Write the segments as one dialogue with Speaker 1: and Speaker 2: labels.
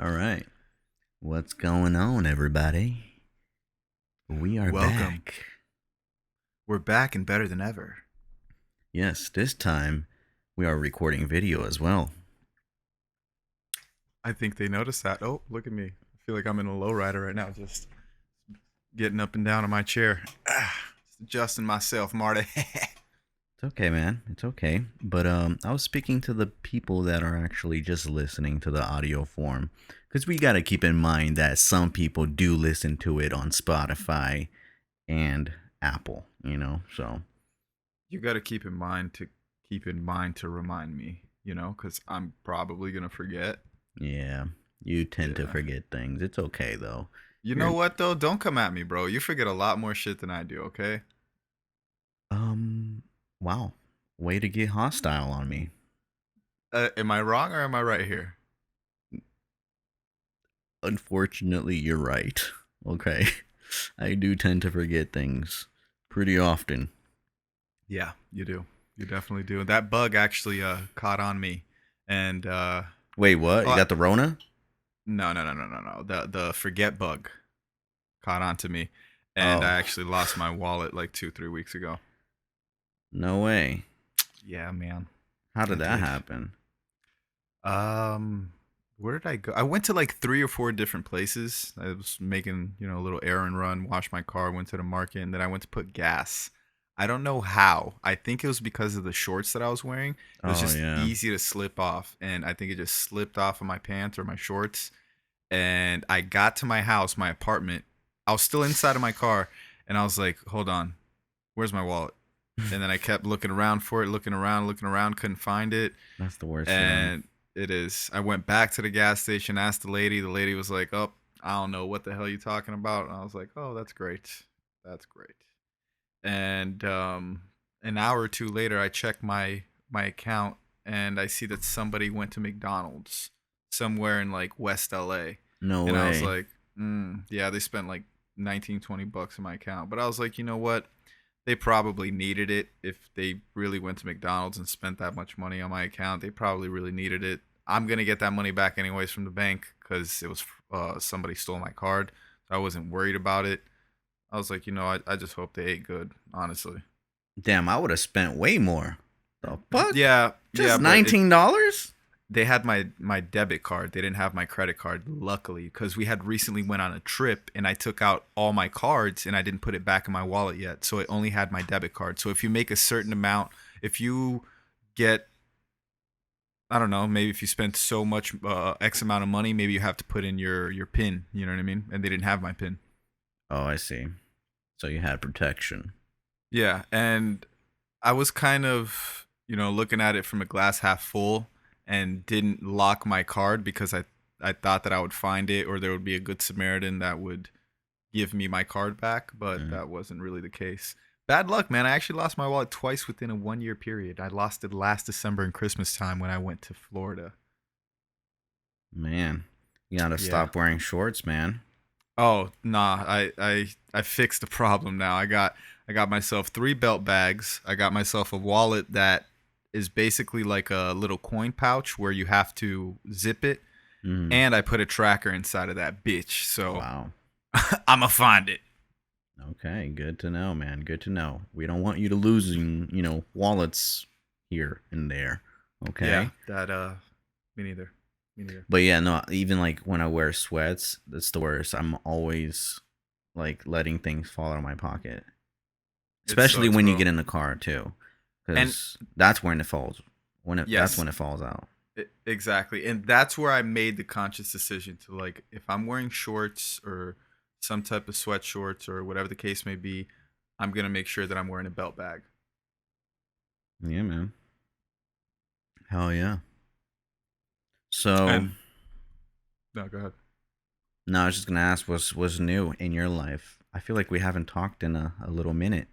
Speaker 1: All right. What's going on, everybody? We are
Speaker 2: Welcome.
Speaker 1: back.
Speaker 2: We're back and better than ever.
Speaker 1: Yes, this time we are recording video as well.
Speaker 2: I think they noticed that. Oh, look at me. I feel like I'm in a lowrider right now, just getting up and down in my chair. Just adjusting myself, Marty.
Speaker 1: It's okay, man. It's okay. But I was speaking to the people that are actually just listening to the audio form, because we got to keep in mind that some people do listen to it on Spotify and Apple. So
Speaker 2: You got to keep in mind to remind me, because I'm probably gonna forget.
Speaker 1: yeah, you tend to
Speaker 2: Yeah.
Speaker 1: forget things. It's okay though.
Speaker 2: You know
Speaker 1: You're
Speaker 2: what though? Don't come at me, bro. You forget a lot more shit than I do. Okay.
Speaker 1: um, wow, way to get hostile on me.
Speaker 2: Am I wrong or am I right here?
Speaker 1: Unfortunately, you're right. Okay. I do tend to forget things pretty often.
Speaker 2: Yeah, you do. You definitely do. That bug actually caught on me, and
Speaker 1: Wait, what? You
Speaker 2: oh,
Speaker 1: got the Rona?
Speaker 2: no. The forget bug caught on to me, and I
Speaker 1: Oh,
Speaker 2: actually lost my wallet like 2-3 weeks ago.
Speaker 1: no way.
Speaker 2: Yeah, man,
Speaker 1: How
Speaker 2: I
Speaker 1: did that
Speaker 2: did.
Speaker 1: happen?
Speaker 2: Um, where did I go? I went to like 3 or 4 different places. I was making a little errand run, washed my car, went to the market, and then I went to put gas. I don't know how. I think it was because of the shorts that I was wearing. It was
Speaker 1: Oh,
Speaker 2: just
Speaker 1: yeah.
Speaker 2: easy to slip off, and I think it just slipped off of my pants or my shorts. And I got to my house, my apartment. I was still inside of my car, and I was like, "Hold on, where's my wallet?" And then I kept looking around for it, looking around, couldn't find it.
Speaker 1: That's the worst feeling.
Speaker 2: And it is. I went back to the gas station, asked the lady. The lady was like, "Oh, I don't know what the hell you talking about." And I was like, "Oh, that's great, that's great." And an hour or two later, I check my account, and I see that somebody went to McDonald's somewhere in like West LA,
Speaker 1: No
Speaker 2: and I was
Speaker 1: way.
Speaker 2: like, yeah, they spent like 19-20 bucks in my account. But I was like, you know what? They probably needed it. If they really went to McDonald's and spent that much money on my account, they probably really needed it. I'm gonna get that money back anyways from the bank because it was somebody stole my card. So I wasn't worried about it. I was like, I just hope they ate good, honestly.
Speaker 1: Damn, I would have spent way more. The fuck?
Speaker 2: Yeah, yeah,
Speaker 1: Just
Speaker 2: but
Speaker 1: $19?
Speaker 2: they had my debit card. They didn't have my credit card, luckily, because we had recently went on a trip and I took out all my cards and I didn't put it back in my wallet yet. So it only had my debit card. So if you make a certain amount, if you get, I don't know, maybe if you spend so much X amount of money, maybe you have to put in your PIN. You know what I mean? And they didn't have my PIN.
Speaker 1: Oh, I see. So you had protection.
Speaker 2: Yeah, and I was kind of, looking at it from a glass half full and didn't lock my card because I thought that I would find it or there would be a good Samaritan that would give me my card back, but
Speaker 1: Mm.
Speaker 2: that wasn't really the case. Bad luck, man. I actually lost my wallet twice within a 1 year period. I lost it last December and Christmas time when I went to Florida.
Speaker 1: Man, you gotta
Speaker 2: Yeah.
Speaker 1: stop wearing shorts, man.
Speaker 2: Oh, nah. I fixed the problem now. I got myself 3 belt bags. I got myself a wallet that is basically like a little coin pouch where you have to zip it,
Speaker 1: Mm.
Speaker 2: and I put a tracker inside of that bitch. So
Speaker 1: Wow.
Speaker 2: I'ma find it.
Speaker 1: Okay, good to know, man. Good to know. We don't want you to losing, wallets here and there.
Speaker 2: Yeah,
Speaker 1: Okay?
Speaker 2: that me neither. Me neither.
Speaker 1: But yeah, no, even like when I wear sweats, that's the worst. I'm always like letting things fall out of my pocket.
Speaker 2: It
Speaker 1: Especially
Speaker 2: sucks,
Speaker 1: when you
Speaker 2: bro.
Speaker 1: get in the car too.
Speaker 2: And
Speaker 1: Cuz that's when it falls. That's
Speaker 2: yes,
Speaker 1: when it falls out.
Speaker 2: exactly. And that's where I made the conscious decision to, like, if I'm wearing shorts or some type of sweat shorts or whatever the case may be, I'm gonna make sure that I'm wearing a belt bag.
Speaker 1: Yeah, man. Hell yeah. So,
Speaker 2: And no, go ahead.
Speaker 1: no, I was just going to ask what's new in your life? I feel like we haven't talked in a little minute.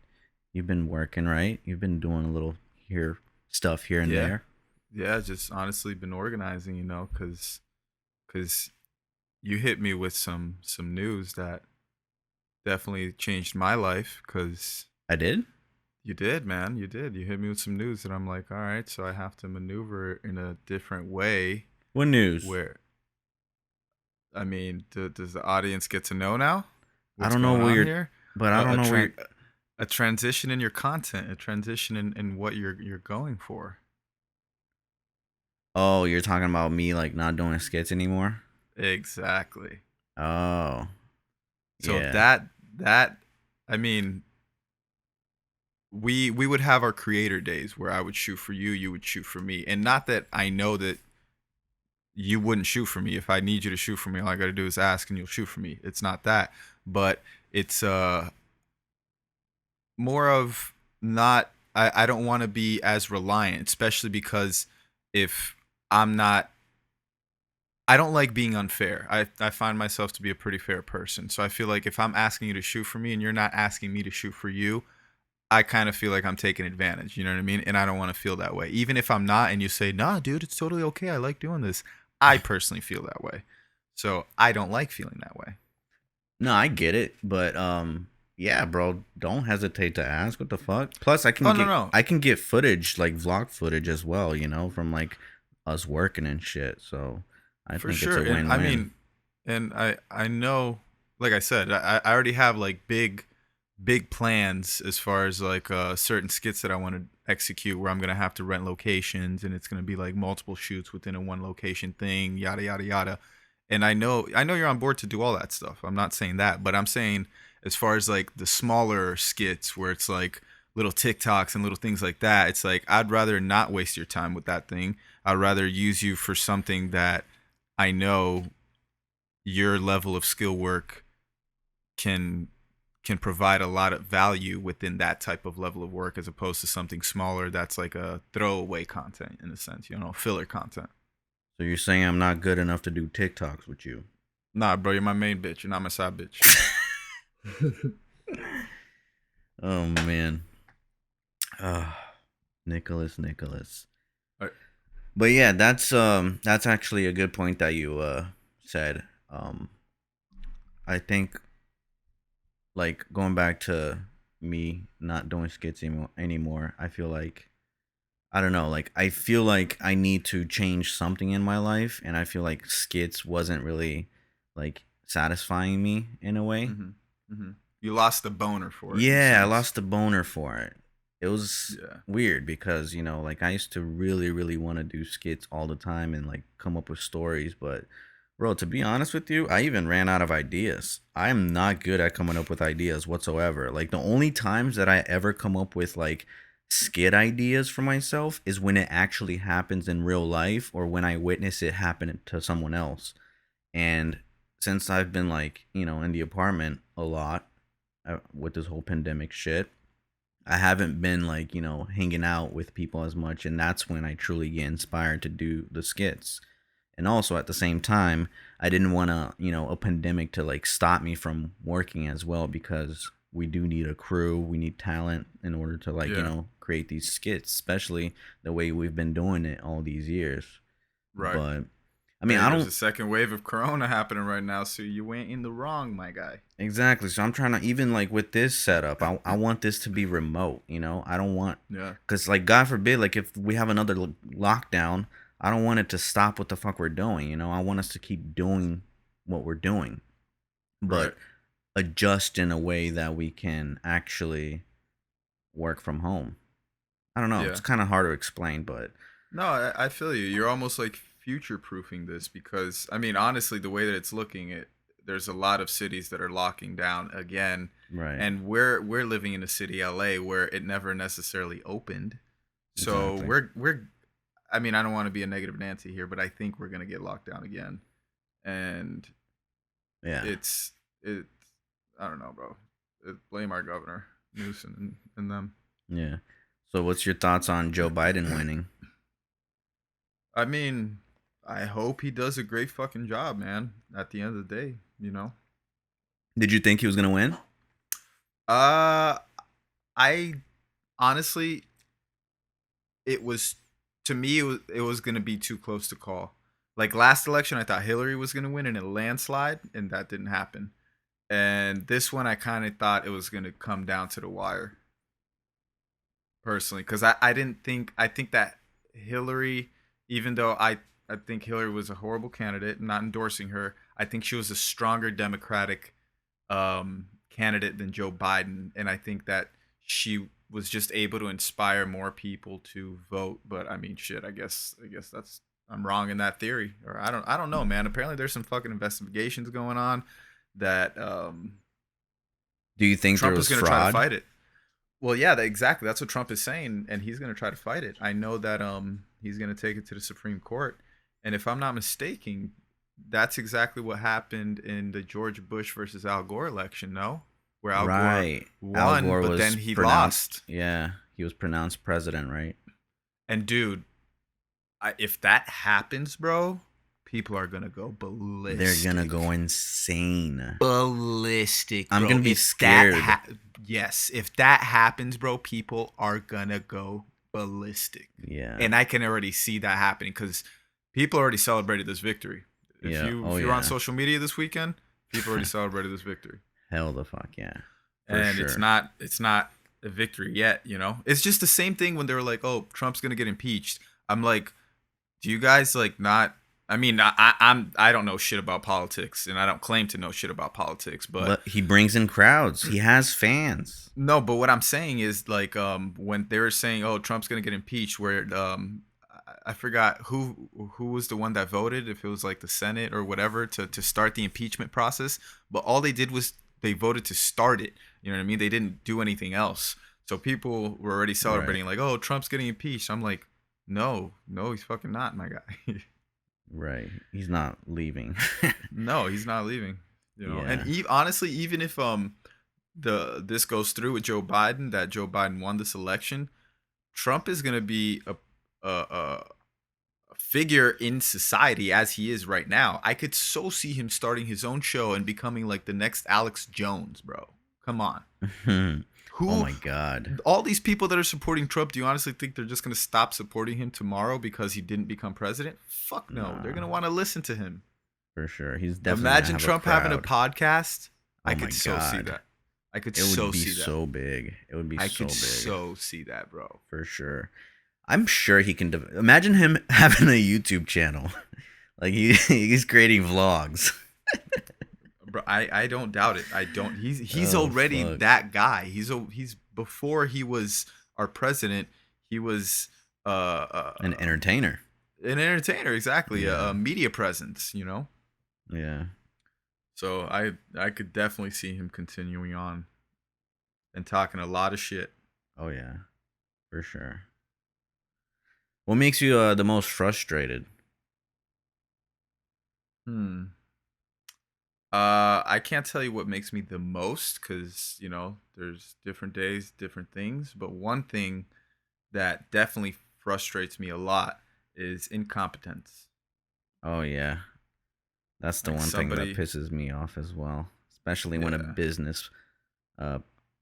Speaker 1: You've been working, right? You've been doing a little here stuff here and
Speaker 2: Yeah,
Speaker 1: there.
Speaker 2: yeah. Just honestly been organizing, because you hit me with some news that definitely changed my life. Because
Speaker 1: I did?
Speaker 2: you did, man. You did. You hit me with some news, and I'm like, all right, so I have to maneuver in a different way.
Speaker 1: What news?
Speaker 2: Where I mean, does the audience get to know now
Speaker 1: I
Speaker 2: what's
Speaker 1: don't know
Speaker 2: going
Speaker 1: where
Speaker 2: on
Speaker 1: you're,
Speaker 2: here?
Speaker 1: but I
Speaker 2: A,
Speaker 1: don't
Speaker 2: a,
Speaker 1: know where.
Speaker 2: tran a transition in your content, a transition in what you're going for.
Speaker 1: Oh, you're talking about me like not doing skits anymore?
Speaker 2: Exactly.
Speaker 1: Oh,
Speaker 2: So
Speaker 1: yeah.
Speaker 2: that I mean, we would have our creator days where I would shoot for you, you would shoot for me. And not that I know that you wouldn't shoot for me. If I need you to shoot for me, all I got to do is ask and you'll shoot for me. It's not that. But it's more of not I don't want to be as reliant, especially because if I'm not I don't like being unfair. I find myself to be a pretty fair person. So I feel like if I'm asking you to shoot for me and you're not asking me to shoot for you, I kind of feel like I'm taking advantage. You know what I mean? And I don't want to feel that way. Even if I'm not and you say, nah, dude, it's totally okay. I like doing this. I personally feel that way. So I don't like feeling that way.
Speaker 1: No, I get it, but yeah, bro, don't hesitate to ask. What the fuck? Plus, I can
Speaker 2: Oh, no,
Speaker 1: get
Speaker 2: no.
Speaker 1: I can get footage like vlog footage as well, from like us working and shit. So I
Speaker 2: For
Speaker 1: think it's
Speaker 2: sure.
Speaker 1: a
Speaker 2: And I
Speaker 1: win-win.
Speaker 2: mean, and I know, like I said, I already have like big plans as far as like certain skits that I want to execute where I'm gonna have to rent locations and it's gonna be like multiple shoots within a one location thing, yada yada yada. And I know you're on board to do all that stuff. I'm not saying that, but I'm saying as far as like the smaller skits where it's like little TikToks and little things like that, it's like I'd rather not waste your time with that thing. I'd rather use you for something that I know your level of skill work can provide a lot of value within that type of level of work as opposed to something smaller that's like a throwaway content in a sense, filler content.
Speaker 1: So you're saying I'm not good enough to do TikToks with you?
Speaker 2: Nah, bro, you're my main bitch. You're not my side bitch.
Speaker 1: Oh man. Uh, Nicholas.
Speaker 2: All right.
Speaker 1: But yeah, that's actually a good point that you said. Um I think like going back to me not doing skits anymore, I feel like I don't know, like I feel like I need to change something in my life, and I feel like skits wasn't really like satisfying me in a way.
Speaker 2: Mm-hmm. Mm-hmm. You lost the boner for it in a
Speaker 1: Yeah, I
Speaker 2: sense.
Speaker 1: lost the boner for it. It was
Speaker 2: Yeah.
Speaker 1: weird because, like I used to really, really want to do skits all the time and like come up with stories. But, bro, to be honest with you, I even ran out of ideas. I am not good at coming up with ideas whatsoever. Like, the only times that I ever come up with like skit ideas for myself is when it actually happens in real life or when I witness it happen to someone else. And since I've been like, in the apartment a lot with this whole pandemic shit, I haven't been like, hanging out with people as much. And that's when I truly get inspired to do the skits. And also at the same time, I didn't want to, a pandemic to like stop me from working as well because we do need a crew. We need talent in order to like,
Speaker 2: Yeah.
Speaker 1: create these skits, especially the way we've been doing it all these years.
Speaker 2: Right.
Speaker 1: But I mean,
Speaker 2: Hey,
Speaker 1: I
Speaker 2: there's
Speaker 1: don't
Speaker 2: a second wave of corona happening right now, so you ain't in the wrong, my guy.
Speaker 1: exactly. So I'm trying to even like with this setup, I want this to be remote. I don't want
Speaker 2: Yeah.
Speaker 1: because like God forbid, like if we have another lockdown, I don't want it to stop what the fuck we're doing. I want us to keep doing what we're doing,
Speaker 2: Right.
Speaker 1: but adjust in a way that we can actually work from home. I don't know. It's
Speaker 2: Yeah.
Speaker 1: kind of hard to explain, but
Speaker 2: No, I feel you. You're almost like future proofing this because I mean, honestly, the way that it's looking, there's a lot of cities that are locking down again,
Speaker 1: right,
Speaker 2: and we're living in a city, LA, where it never necessarily opened. So
Speaker 1: exactly.
Speaker 2: we're I mean, I don't want to be a negative Nancy here, but I think we're gonna get locked down again, and
Speaker 1: Yeah,
Speaker 2: it's it. I don't know, bro. Blame our governor Newsom and them.
Speaker 1: yeah. So what's your thoughts on Joe Biden winning?
Speaker 2: I mean, I hope he does a great fucking job, man. At the end of the day.
Speaker 1: Did you think he was gonna win?
Speaker 2: Uh, I honestly, it was to me, it was gonna be too close to call. Like last election, I thought Hillary was gonna win in a landslide, and that didn't happen. And this one, I kind of thought it was gonna come down to the wire, personally, because I didn't think I think that Hillary, even though I think Hillary was a horrible candidate. I'm not endorsing her. I think she was a stronger Democratic candidate than Joe Biden, and I think that she was just able to inspire more people to vote. But I mean, shit. I guess that's I'm wrong in that theory, or I don't know, man. Apparently, there's some fucking investigations going on that
Speaker 1: Do you think there
Speaker 2: Trump is
Speaker 1: was
Speaker 2: going to try to
Speaker 1: fraud?
Speaker 2: fight it. Well, yeah, exactly. That's what Trump is saying, and he's going to try to fight it. I know that he's going to take it to the Supreme Court, and if I'm not mistaken, that's exactly what happened in the George Bush versus Al Gore election. No, where Al Gore
Speaker 1: Right. Al
Speaker 2: won,
Speaker 1: Gore
Speaker 2: but
Speaker 1: was
Speaker 2: then he
Speaker 1: pronounced,
Speaker 2: lost.
Speaker 1: yeah, he was pronounced president, right?
Speaker 2: And dude, if that happens, bro, people are gonna go
Speaker 1: They're gonna
Speaker 2: ballistic.
Speaker 1: go insane.
Speaker 2: Ballistic,
Speaker 1: I'm
Speaker 2: bro.
Speaker 1: gonna be scared.
Speaker 2: Yes, if that happens, bro, people are gonna go ballistic.
Speaker 1: Yeah.
Speaker 2: And I can already see that happening because people already celebrated this victory. If
Speaker 1: Yeah.
Speaker 2: you
Speaker 1: Oh
Speaker 2: if you're on
Speaker 1: yeah.
Speaker 2: social media this weekend, people already celebrated this victory.
Speaker 1: Hell the fuck yeah. For
Speaker 2: And it's
Speaker 1: sure.
Speaker 2: not it's not a victory yet, you know? It's just the same thing when they were like, "Oh, Trump's going to get impeached." I'm like, do you guys like not? I mean, I don't know shit about politics, and I don't claim to know shit about politics, but
Speaker 1: But he brings in crowds. He has fans.
Speaker 2: no. But what I'm saying is like, when they were saying, "Oh, Trump's gonna get impeached," where I forgot who was the one that voted, if it was like the Senate or whatever, to start the impeachment process, but all they did was they voted to start it. You know what I mean? They didn't do anything else. So people were already
Speaker 1: Right.
Speaker 2: celebrating like, "Oh, Trump's getting impeached." I'm like, no, no, he's fucking not, my guy.
Speaker 1: Right. He's not leaving.
Speaker 2: No, he's not leaving. You know, and
Speaker 1: Yeah.
Speaker 2: honestly, even if the this goes through with Joe Biden, that Joe Biden won this election, Trump is gonna be a figure in society as he is right now. I could so see him starting his own show and becoming like the next Alex Jones, bro. Come on.
Speaker 1: Oh
Speaker 2: Who
Speaker 1: my god.
Speaker 2: all these people that are supporting Trump, do you honestly think they're just going to stop supporting him tomorrow because he didn't become president? Fuck no. They're going to
Speaker 1: Nah,
Speaker 2: want to listen to him.
Speaker 1: for sure. He's definitely gonna
Speaker 2: Imagine
Speaker 1: have a
Speaker 2: Trump having a
Speaker 1: crowd.
Speaker 2: podcast. I
Speaker 1: Oh my
Speaker 2: could so see
Speaker 1: god.
Speaker 2: that. I could
Speaker 1: It would
Speaker 2: so
Speaker 1: be
Speaker 2: see that.
Speaker 1: so big. It would be
Speaker 2: I
Speaker 1: so
Speaker 2: could
Speaker 1: big.
Speaker 2: so see that, bro.
Speaker 1: For sure. I'm sure he can. Imagine him having a YouTube channel. Like he's creating vlogs.
Speaker 2: Bro, I don't doubt it. I don't. He's
Speaker 1: Oh
Speaker 2: already
Speaker 1: fuck.
Speaker 2: that guy. He's before he was our president. He was
Speaker 1: An entertainer.
Speaker 2: an entertainer, exactly. A
Speaker 1: Yeah.
Speaker 2: media presence, you know.
Speaker 1: Yeah.
Speaker 2: So I could definitely see him continuing on and talking a lot of shit.
Speaker 1: Oh yeah. For sure. What makes you the most frustrated?
Speaker 2: Hmm. I can't tell you what makes me the most because there's different days, different things. But one thing that definitely frustrates me a lot is incompetence.
Speaker 1: Oh yeah. That's the
Speaker 2: Like
Speaker 1: one thing that
Speaker 2: somebody,
Speaker 1: pisses me off as well. Especially when a
Speaker 2: yeah.
Speaker 1: business uh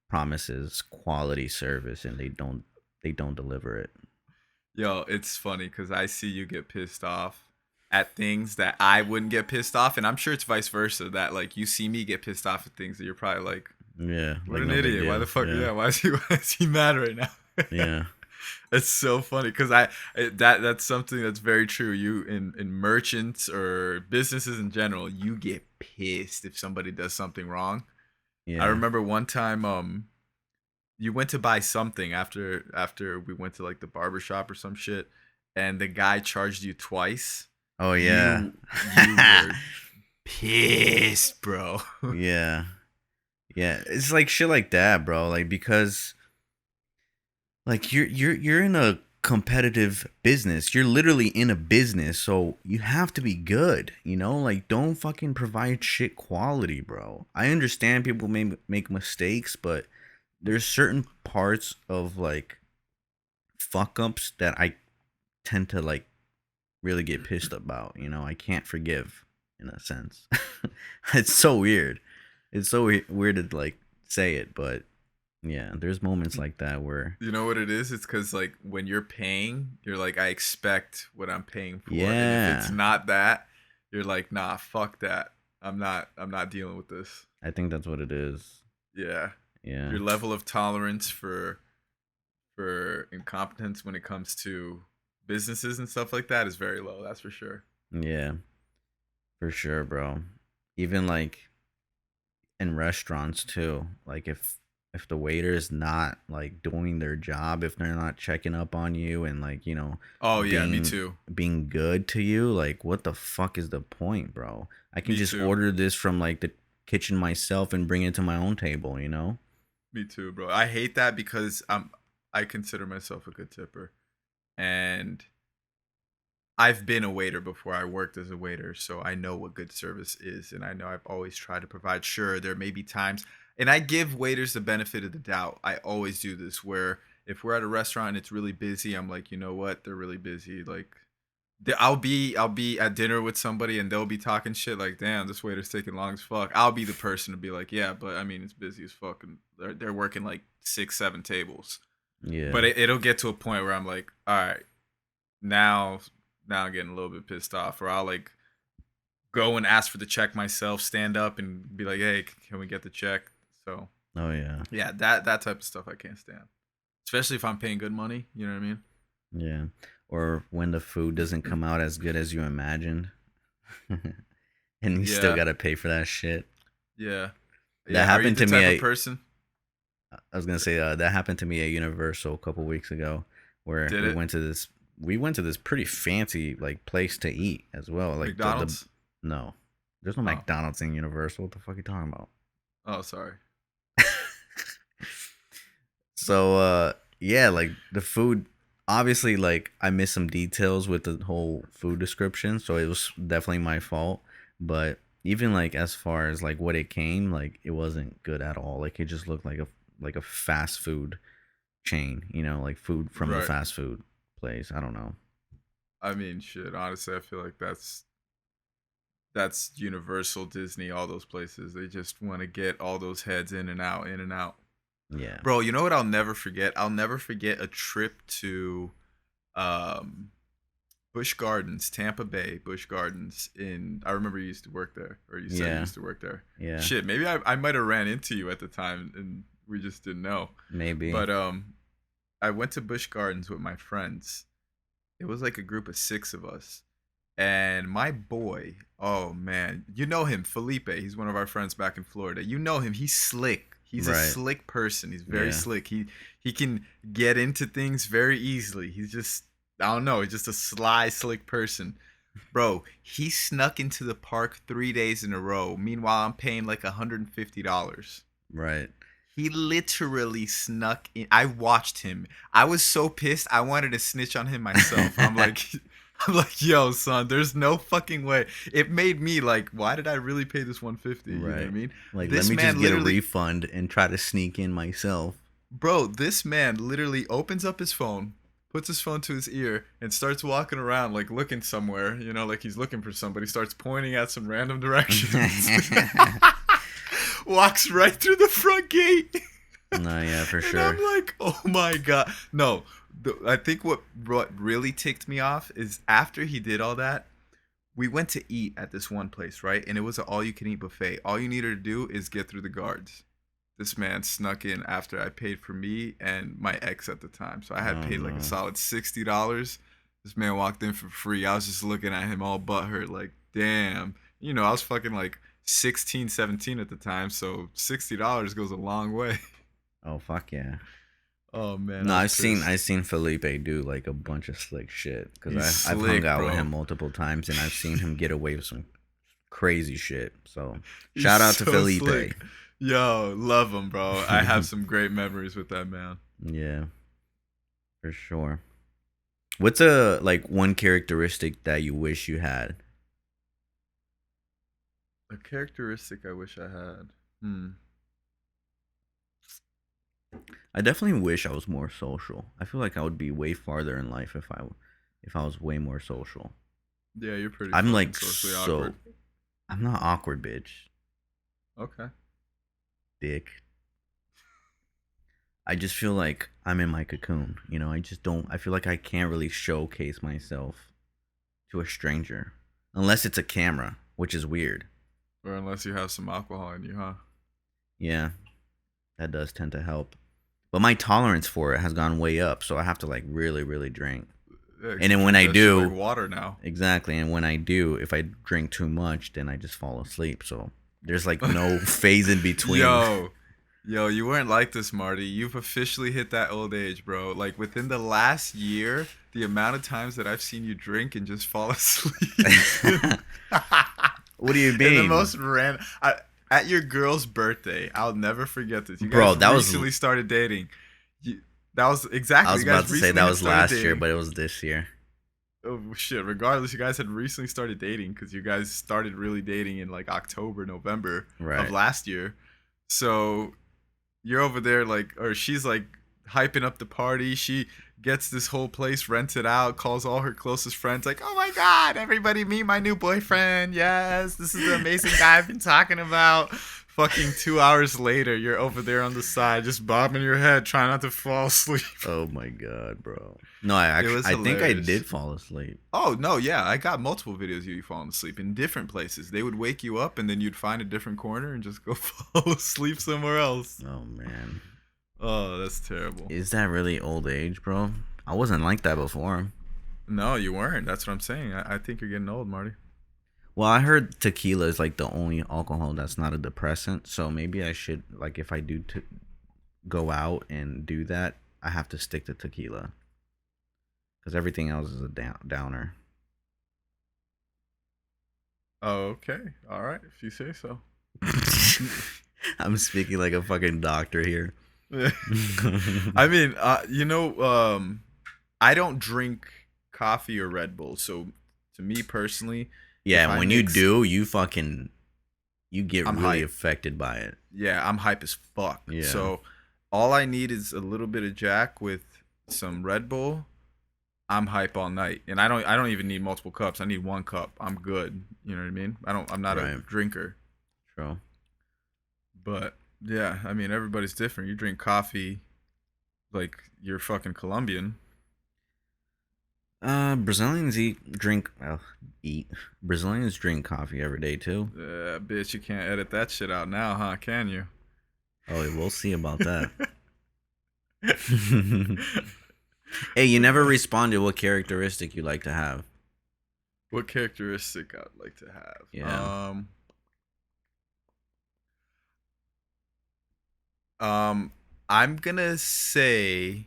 Speaker 1: promises quality service and they don't deliver it.
Speaker 2: Yo, it's funny because I see you get pissed off at things that I wouldn't get pissed off, and I'm sure it's vice versa. That like you see me get pissed off at things that you're probably like,
Speaker 1: Yeah,
Speaker 2: "What
Speaker 1: like
Speaker 2: an
Speaker 1: no big
Speaker 2: idiot! Why the
Speaker 1: deal.
Speaker 2: fuck?
Speaker 1: Yeah.
Speaker 2: Yeah, why is he? Why is he mad right now?"
Speaker 1: Yeah.
Speaker 2: It's so funny because that's something that's very true. You in merchants or businesses in general, you get pissed if somebody does something wrong. I
Speaker 1: Yeah.
Speaker 2: remember one time you went to buy something after we went to like the barber shop or some shit, and the guy charged you twice.
Speaker 1: Oh yeah.
Speaker 2: You were pissed, bro.
Speaker 1: Yeah. Yeah. It's like shit like that, bro. Like because like you're in a competitive business. You're literally in a business, so you have to be good, you know? Like don't fucking provide shit quality, bro. I understand people may make mistakes, but there's certain parts of like fuck ups that I tend to like really get pissed about, you know? I can't forgive in a sense. It's so weird. It's so weird to like say it, but yeah, there's moments like that where
Speaker 2: You know what it is? It's because like when you're paying, you're like, I expect what I'm paying for, and if it's
Speaker 1: yeah,
Speaker 2: not that, you're like, nah, fuck that. I'm not dealing with this.
Speaker 1: I think that's what it is.
Speaker 2: Yeah,
Speaker 1: Yeah.
Speaker 2: your level of tolerance for incompetence when it comes to businesses and stuff like that is very low. That's for sure.
Speaker 1: Yeah, for sure, bro. Even like in restaurants too. Like if the waiter is not like doing their job, if they're not checking up on you and like,
Speaker 2: Oh yeah, me
Speaker 1: being
Speaker 2: too.
Speaker 1: being good to you, like what the fuck is the point, bro? I can
Speaker 2: Me
Speaker 1: just
Speaker 2: too.
Speaker 1: order this from like the kitchen myself and bring it to my own table.
Speaker 2: Me too, bro. I hate that because I consider myself a good tipper, and I've been a waiter before. I worked as a waiter, so I know what good service is, and I know I've always tried to provide. Sure, there may be times, and I give waiters the benefit of the doubt. I always do this where if we're at a restaurant and it's really busy, I'm like, you know what? They're really busy. Like, I'll be at dinner with somebody and they'll be talking shit like, damn, this waiter's taking long as fuck. I'll be the person to be like, yeah, but I mean, it's busy as fuck, and they're working like 6, 7 tables.
Speaker 1: Yeah.
Speaker 2: But it'll get to a point where I'm like, all right, now now I'm getting a little bit pissed off, or I'll like go and ask for the check myself, stand up and be like, hey, can we get the check? So
Speaker 1: Oh yeah.
Speaker 2: yeah, that type of stuff I can't stand, especially if I'm paying good money. You know what I mean?
Speaker 1: Yeah. Or when the food doesn't come out as good as you imagined. And you still
Speaker 2: Yeah,
Speaker 1: got to pay for that shit.
Speaker 2: yeah,
Speaker 1: That
Speaker 2: yeah. Are you
Speaker 1: happened
Speaker 2: the
Speaker 1: to me
Speaker 2: type of
Speaker 1: at
Speaker 2: person?
Speaker 1: I was going to say that happened to me at Universal a couple weeks ago where
Speaker 2: Did
Speaker 1: we
Speaker 2: it?
Speaker 1: went to this pretty fancy like place to eat as well. Like the
Speaker 2: McDonald's?
Speaker 1: no. There's no
Speaker 2: Oh,
Speaker 1: McDonald's in Universal. What the fuck are you talking about?
Speaker 2: oh, sorry.
Speaker 1: So yeah, like the food obviously like I missed some details with the whole food description, so it was definitely my fault. But even like as far as like what it came, like it wasn't good at all. Like it just looked like a fast food chain, like food from the
Speaker 2: Right.
Speaker 1: fast food place. I don't know.
Speaker 2: I mean, shit. Honestly, I feel like that's Universal, Disney, all those places. They just want to get all those heads in and out, in and out.
Speaker 1: Yeah.
Speaker 2: Bro, you know what I'll never forget? I'll never forget a trip to um Busch Gardens, Tampa Bay, Busch Gardens in I remember you used to work there, or you said you
Speaker 1: Yeah.
Speaker 2: used to work there.
Speaker 1: Yeah.
Speaker 2: Shit, maybe I might have ran into you at the time and we just didn't know.
Speaker 1: Maybe.
Speaker 2: But I went to Busch Gardens with my friends. It was like a group of 6 of us. And my boy, oh man, you know him, Felipe. He's one of our friends back in Florida. You know him. He's slick. He's a
Speaker 1: Right.
Speaker 2: slick person. He's very
Speaker 1: Yeah.
Speaker 2: slick. He can get into things very easily. He's just I don't know. He's just a sly, slick person. Bro, he snuck into the park 3 days in a row. Meanwhile, I'm paying like $150.
Speaker 1: Right.
Speaker 2: He literally snuck in. I watched him. I was so pissed. I wanted to snitch on him myself. I'm like, I'm like, yo, son, there's no fucking way. It made me like, why did I really pay this 150? You know what I
Speaker 1: Right.
Speaker 2: mean?
Speaker 1: Like let
Speaker 2: This
Speaker 1: me just
Speaker 2: man
Speaker 1: get a
Speaker 2: literally,
Speaker 1: refund and try to sneak in myself.
Speaker 2: bro, this man literally opens up his phone, puts his phone to his ear, and starts walking around like looking somewhere. You know, like he's looking for somebody. Starts pointing at some random directions. Walks right through the front gate.
Speaker 1: No, yeah, for
Speaker 2: And I'm
Speaker 1: sure.
Speaker 2: like, oh my god, no. I think what really ticked me off is after he did all that, we went to eat at this one place, right? And it was an all-you-can-eat buffet. All you needed to do is get through the guards. This man snuck in after I paid for me and my ex at the time, so I had
Speaker 1: Oh
Speaker 2: paid like a
Speaker 1: no.
Speaker 2: solid $60. This man walked in for free. I was just looking at him all butthurt, like, damn. You know, I was fucking like 16, 17 at the time, so $60 goes a long way.
Speaker 1: Oh fuck yeah.
Speaker 2: Oh man,
Speaker 1: No,
Speaker 2: I was
Speaker 1: I've
Speaker 2: pissed.
Speaker 1: seen Felipe do like a bunch of slick shit because
Speaker 2: He's
Speaker 1: I've hung
Speaker 2: slick,
Speaker 1: out with him
Speaker 2: bro.
Speaker 1: multiple times and I've seen him get away with some crazy shit. So
Speaker 2: He's
Speaker 1: shout out to
Speaker 2: so
Speaker 1: Felipe.
Speaker 2: slick. Yo, love him, bro. I have some great memories with that man.
Speaker 1: Yeah, for sure. What's a like one characteristic that you wish you had?
Speaker 2: A characteristic I wish I had. Hmm.
Speaker 1: I definitely wish I was more social. I feel like I would be way farther in life if I was way more social.
Speaker 2: Yeah, you're pretty
Speaker 1: I'm
Speaker 2: fucking
Speaker 1: like
Speaker 2: socially awkward.
Speaker 1: I'm not awkward, bitch.
Speaker 2: Okay.
Speaker 1: Dick. I just feel like I'm in my cocoon. I just don't. I feel like I can't really showcase myself to a stranger unless it's a camera, which is weird.
Speaker 2: Or unless you have some alcohol in you, huh?
Speaker 1: Yeah, that does tend to help. But my tolerance for it has gone way up, so I have to like really, really drink.
Speaker 2: Yeah, 'cause
Speaker 1: And
Speaker 2: you
Speaker 1: then when
Speaker 2: drink
Speaker 1: I
Speaker 2: that shit like
Speaker 1: do,
Speaker 2: water now.
Speaker 1: exactly, and when I do, if I drink too much, then I just fall asleep. So there's like no phase in between.
Speaker 2: Yo, yo, you weren't like this, Marty. You've officially hit that old age, bro. Like within the last year, the amount of times that I've seen you drink and just fall asleep.
Speaker 1: What do you
Speaker 2: And the
Speaker 1: mean?
Speaker 2: most random. At your girl's birthday, I'll never forget this. You
Speaker 1: Bro,
Speaker 2: guys
Speaker 1: that was
Speaker 2: recently started dating. You, that was
Speaker 1: I
Speaker 2: exactly.
Speaker 1: was
Speaker 2: You
Speaker 1: about
Speaker 2: guys
Speaker 1: to say
Speaker 2: recently
Speaker 1: that
Speaker 2: had
Speaker 1: was
Speaker 2: started
Speaker 1: last year,
Speaker 2: dating.
Speaker 1: but it was this year.
Speaker 2: Oh shit! Regardless, you guys had recently started dating because you guys started really dating in like October, November of
Speaker 1: Right.
Speaker 2: last year. So you're over there like, or she's like hyping up the party. She gets this whole place rented out, calls all her closest friends, like, oh my god, everybody meet my new boyfriend. Yes, this is the amazing guy I've been talking about. Fucking 2 hours later, you're over there on the side, just bobbing your head, trying not to fall asleep.
Speaker 1: Oh my god, bro. No,
Speaker 2: It was
Speaker 1: I think I
Speaker 2: hilarious.
Speaker 1: did fall asleep.
Speaker 2: Oh no, yeah, I got multiple videos of you falling asleep in different places. They would wake you up, and then you'd find a different corner and just go fall asleep somewhere else.
Speaker 1: Oh man.
Speaker 2: Oh, that's terrible.
Speaker 1: Is that really old age, bro? I wasn't like that before.
Speaker 2: No, you weren't. That's what I'm saying. I think you're getting old, Marty.
Speaker 1: Well, I heard tequila is like the only alcohol that's not a depressant, so maybe I should like if I do go out and do that, I have to stick to tequila cuz everything else is a downer.
Speaker 2: Oh, okay. All right, if you say so.
Speaker 1: I'm speaking like a fucking doctor here.
Speaker 2: I mean, I don't drink coffee or Red Bull, so to me personally,
Speaker 1: Yeah,
Speaker 2: if
Speaker 1: and
Speaker 2: I
Speaker 1: when you
Speaker 2: mix,
Speaker 1: do, you get
Speaker 2: I'm
Speaker 1: really
Speaker 2: hype.
Speaker 1: affected by it.
Speaker 2: Yeah, I'm hype as fuck.
Speaker 1: Yeah.
Speaker 2: So all I need is a little bit of Jack with some Red Bull. I'm hype all night, and I don't even need multiple cups. I need one cup. I'm good. You know what I mean? I'm not a
Speaker 1: Right.
Speaker 2: drinker,
Speaker 1: True.
Speaker 2: but yeah, I mean everybody's different. You drink coffee like you're fucking Colombian.
Speaker 1: Brazilians eat. Brazilians drink coffee every day too.
Speaker 2: Bitch, you can't edit that shit out now, huh? Can you?
Speaker 1: Oh, we'll see about that. Hey, you never responded what characteristic you like to have.
Speaker 2: What characteristic I'd like to have?
Speaker 1: Yeah.
Speaker 2: I'm gonna say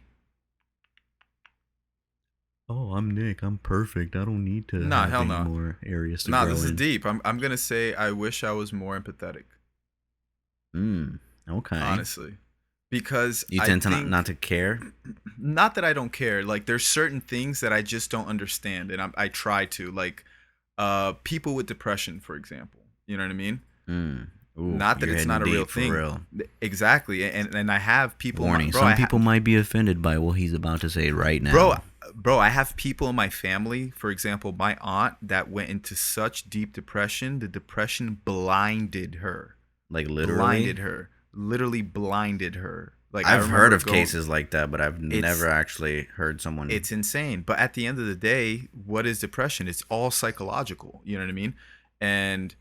Speaker 1: Oh, I'm Nick. I'm perfect. I don't need to
Speaker 2: nah,
Speaker 1: have
Speaker 2: hell
Speaker 1: any
Speaker 2: no.
Speaker 1: more areas to
Speaker 2: Nah,
Speaker 1: grow
Speaker 2: this is
Speaker 1: in.
Speaker 2: deep. I'm gonna say I wish I was more empathetic.
Speaker 1: Okay.
Speaker 2: Honestly, because
Speaker 1: You
Speaker 2: I
Speaker 1: tend to
Speaker 2: think
Speaker 1: not to care?
Speaker 2: not that I don't care. Like there's certain things that I just don't understand, and I try to like people with depression, for example. You know what I mean?
Speaker 1: Ooh,
Speaker 2: Not that
Speaker 1: you're
Speaker 2: it's
Speaker 1: hitting
Speaker 2: not a real
Speaker 1: deep for
Speaker 2: thing.
Speaker 1: real.
Speaker 2: Exactly, and I have people.
Speaker 1: Warning,
Speaker 2: Bro,
Speaker 1: some people might be offended by what he's about to say right now.
Speaker 2: bro, I have people in my family. For example, my aunt that went into such deep depression. The depression blinded her.
Speaker 1: Like literally?
Speaker 2: Blinded her. Literally blinded her. Like
Speaker 1: I've heard of cases like that, but I've never actually heard someone.
Speaker 2: It's insane. But at the end of the day, what is depression? It's all psychological. You know what I mean? And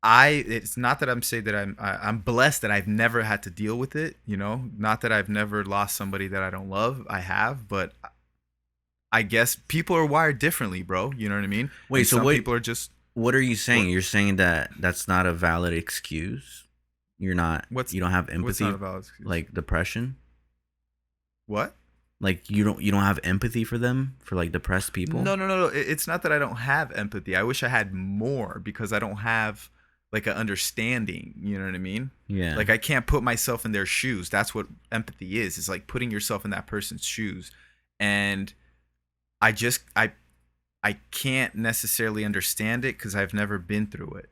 Speaker 2: it's not that I'm saying that I'm blessed that I've never had to deal with it. You know, not that I've never lost somebody that I don't love. I have, but I guess people are wired differently, bro. You know what I mean?
Speaker 1: Wait,
Speaker 2: and
Speaker 1: so
Speaker 2: some
Speaker 1: what?
Speaker 2: people are just.
Speaker 1: What are you saying?
Speaker 2: What?
Speaker 1: You're saying that that's not a valid excuse. You're not.
Speaker 2: What's
Speaker 1: you don't have
Speaker 2: what's
Speaker 1: empathy,
Speaker 2: not a valid excuse?
Speaker 1: like depression.
Speaker 2: What?
Speaker 1: Like you don't have empathy for them, for like depressed people.
Speaker 2: No. It's not that I don't have empathy. I wish I had more because I don't have like an understanding. You know what I mean?
Speaker 1: Yeah.
Speaker 2: Like I can't put myself in their shoes. That's what empathy is. It's like putting yourself in that person's shoes. And I just I can't necessarily understand it because I've never been through it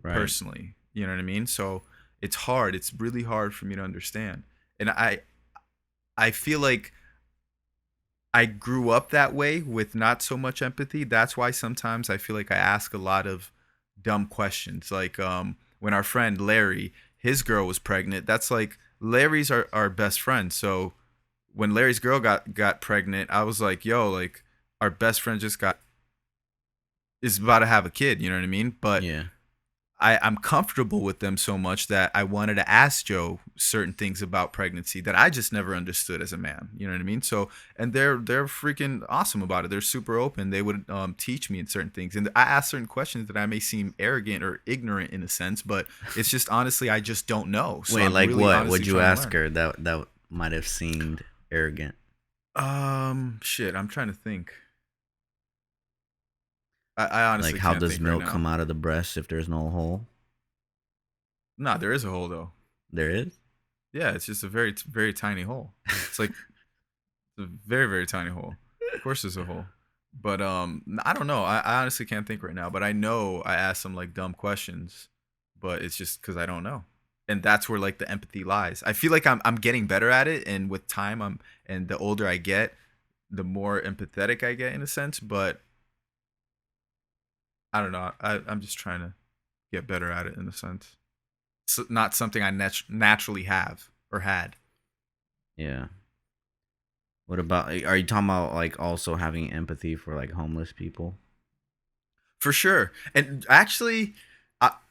Speaker 2: personally. You know what I mean? So it's hard. It's really hard for me to understand. And I feel like I grew up that way with not so much empathy. That's why sometimes I feel like I ask a lot of dumb questions. Like when our friend Larry, his girl was pregnant. That's like Larry's our best friend. So when Larry's girl got pregnant, I was like, yo, like our best friend is about to have a kid, you know what I mean? But
Speaker 1: yeah.
Speaker 2: I'm comfortable with them so much that I wanted to ask Joe certain things about pregnancy that I just never understood as a man. You know what I mean? So, and they're freaking awesome about it. They're super open. They would teach me in certain things, and I ask certain questions that I may seem arrogant or ignorant in a sense, but it's just honestly I just don't know. So
Speaker 1: Wait,
Speaker 2: I'm
Speaker 1: like
Speaker 2: really
Speaker 1: what?
Speaker 2: honestly
Speaker 1: Would you
Speaker 2: trying to
Speaker 1: ask
Speaker 2: learn.
Speaker 1: her that might have seemed arrogant?
Speaker 2: Shit, I'm trying to think. I
Speaker 1: Like,
Speaker 2: honestly
Speaker 1: how
Speaker 2: can't
Speaker 1: does
Speaker 2: think right
Speaker 1: milk
Speaker 2: now.
Speaker 1: come out of the breast if there's no hole?
Speaker 2: Nah, there is a hole though.
Speaker 1: There is?
Speaker 2: Yeah, it's just a very tiny hole. It's like a very tiny hole. Of course, there's a hole, but I don't know. I honestly can't think right now. But I know I asked some like dumb questions, but it's just because I don't know, and that's where like the empathy lies. I feel like I'm getting better at it, and with time, and the older I get, the more empathetic I get in a sense. But I don't know. I'm just trying to get better at it in a sense. It's not something I naturally have or had.
Speaker 1: Yeah. What about? Are you talking about like also having empathy for like homeless people?
Speaker 2: For sure. And actually,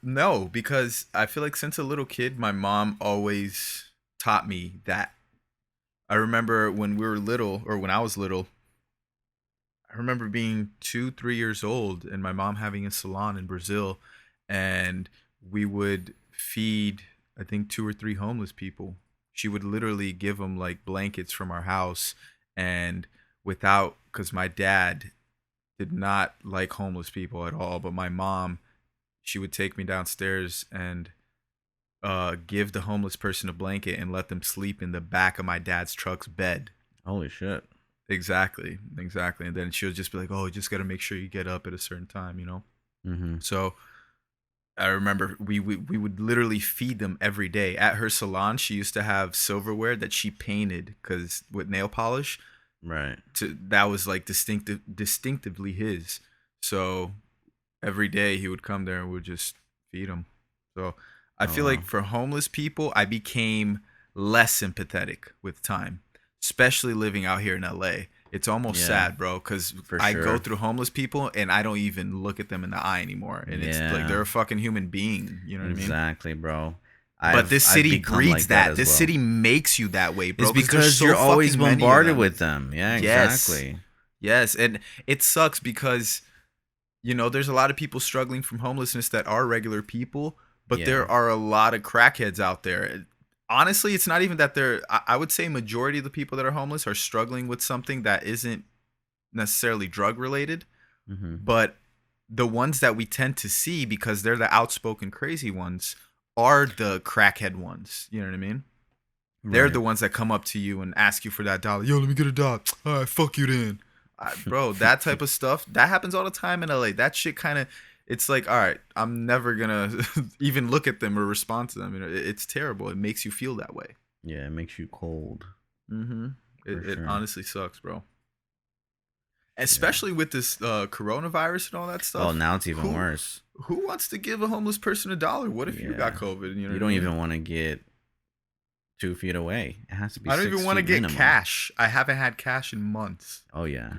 Speaker 2: no, because I feel like since a little kid, my mom always taught me that. I remember when we were little, or when I was little, I remember being 2, 3 years old and my mom having a salon in Brazil. And we would feed, I think, 2 or 3 homeless people. She would literally give them like blankets from our house. And without, because my dad did not like homeless people at all, but my mom, she would take me downstairs and give the homeless person a blanket and let them sleep in the back of my dad's truck's bed.
Speaker 1: Holy shit.
Speaker 2: Exactly. And then she would just be like, "Oh, you just got to make sure you get up at a certain time, you know."
Speaker 1: Mm-hmm.
Speaker 2: So I remember we would literally feed them every day. At her salon, she used to have silverware that she painted because with nail polish,
Speaker 1: Right.
Speaker 2: that was like distinctively his. So every day he would come there and would just feed them. So I
Speaker 1: Oh
Speaker 2: feel
Speaker 1: wow.
Speaker 2: like for homeless people, I became less sympathetic with time, especially living out here in LA. It's almost
Speaker 1: Yeah,
Speaker 2: sad, bro, because
Speaker 1: for
Speaker 2: I go
Speaker 1: sure.
Speaker 2: through homeless people and I don't even look at them in the eye anymore. And it's like
Speaker 1: Yeah,
Speaker 2: they're a fucking human being. You know what I mean?
Speaker 1: exactly, bro.
Speaker 2: But this
Speaker 1: I've
Speaker 2: city
Speaker 1: become
Speaker 2: breeds
Speaker 1: like that
Speaker 2: that.
Speaker 1: as
Speaker 2: This
Speaker 1: well.
Speaker 2: city makes you that way,
Speaker 1: It's
Speaker 2: bro, because there's
Speaker 1: because
Speaker 2: so
Speaker 1: you're always
Speaker 2: fucking many of
Speaker 1: bombarded
Speaker 2: them.
Speaker 1: with them. Yeah,
Speaker 2: Yes.
Speaker 1: exactly.
Speaker 2: Yes. And it sucks because there's a lot of people struggling from homelessness that are regular people, but
Speaker 1: Yeah.
Speaker 2: there are a lot of crackheads out there. Honestly, it's not even that I would say majority of the people that are homeless are struggling with something that isn't necessarily drug related,
Speaker 1: Mm-hmm.
Speaker 2: but the ones that we tend to see because they're the outspoken crazy ones are the crackhead ones. You know what I mean? They're
Speaker 1: Right.
Speaker 2: the ones that come up to you and ask you for that dollar. Yo, let me get a dollar. All right, fuck you then. Bro, that type of stuff, that happens all the time in LA. That shit kind of, it's like, all right, I'm never gonna even look at them or respond to them. It's terrible. It makes you feel that way.
Speaker 1: Yeah, it makes you cold
Speaker 2: Mm-hmm.
Speaker 1: for
Speaker 2: It
Speaker 1: sure.
Speaker 2: honestly sucks, bro.
Speaker 1: Yeah.
Speaker 2: Especially with this coronavirus and all that
Speaker 1: Oh,
Speaker 2: stuff.
Speaker 1: now it's even
Speaker 2: Who
Speaker 1: worse.
Speaker 2: who wants to give a homeless person a dollar? What if you got
Speaker 1: Yeah.
Speaker 2: COVID? You know
Speaker 1: You
Speaker 2: what I
Speaker 1: don't
Speaker 2: mean?
Speaker 1: even want to get 2 feet away. It has to be
Speaker 2: I don't even
Speaker 1: six
Speaker 2: want to
Speaker 1: feet
Speaker 2: get
Speaker 1: minimum.
Speaker 2: cash. I haven't had cash in months.
Speaker 1: Oh yeah.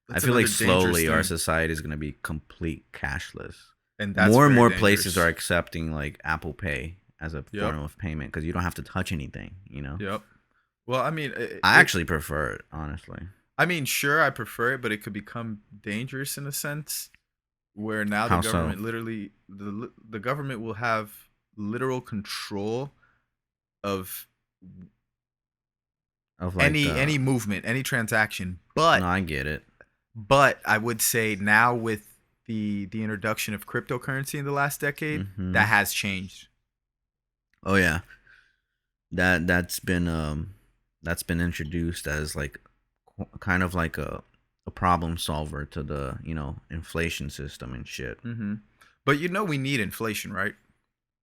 Speaker 1: I
Speaker 2: That's
Speaker 1: feel like
Speaker 2: another dangerous
Speaker 1: slowly our
Speaker 2: thing,
Speaker 1: society is gonna be complete cashless.
Speaker 2: and that's
Speaker 1: More and
Speaker 2: very
Speaker 1: more places are
Speaker 2: dangerous.
Speaker 1: accepting like Apple Pay as a
Speaker 2: Yep.
Speaker 1: form of payment because you don't have to touch anything. You know.
Speaker 2: Yep. Well, I mean,
Speaker 1: I actually prefer it, honestly.
Speaker 2: I mean, sure, I prefer it, but it could become dangerous in a sense where now the
Speaker 1: How so?
Speaker 2: government literally, the government will have literal control of
Speaker 1: Of like,
Speaker 2: any movement, any transaction.
Speaker 1: no, I get it.
Speaker 2: But I would say now with the introduction of cryptocurrency in the last decade,
Speaker 1: Hmm.
Speaker 2: that has changed.
Speaker 1: Oh yeah, that's been introduced as like kind of like a problem solver to the inflation system and shit.
Speaker 2: Hmm. But we need inflation, right?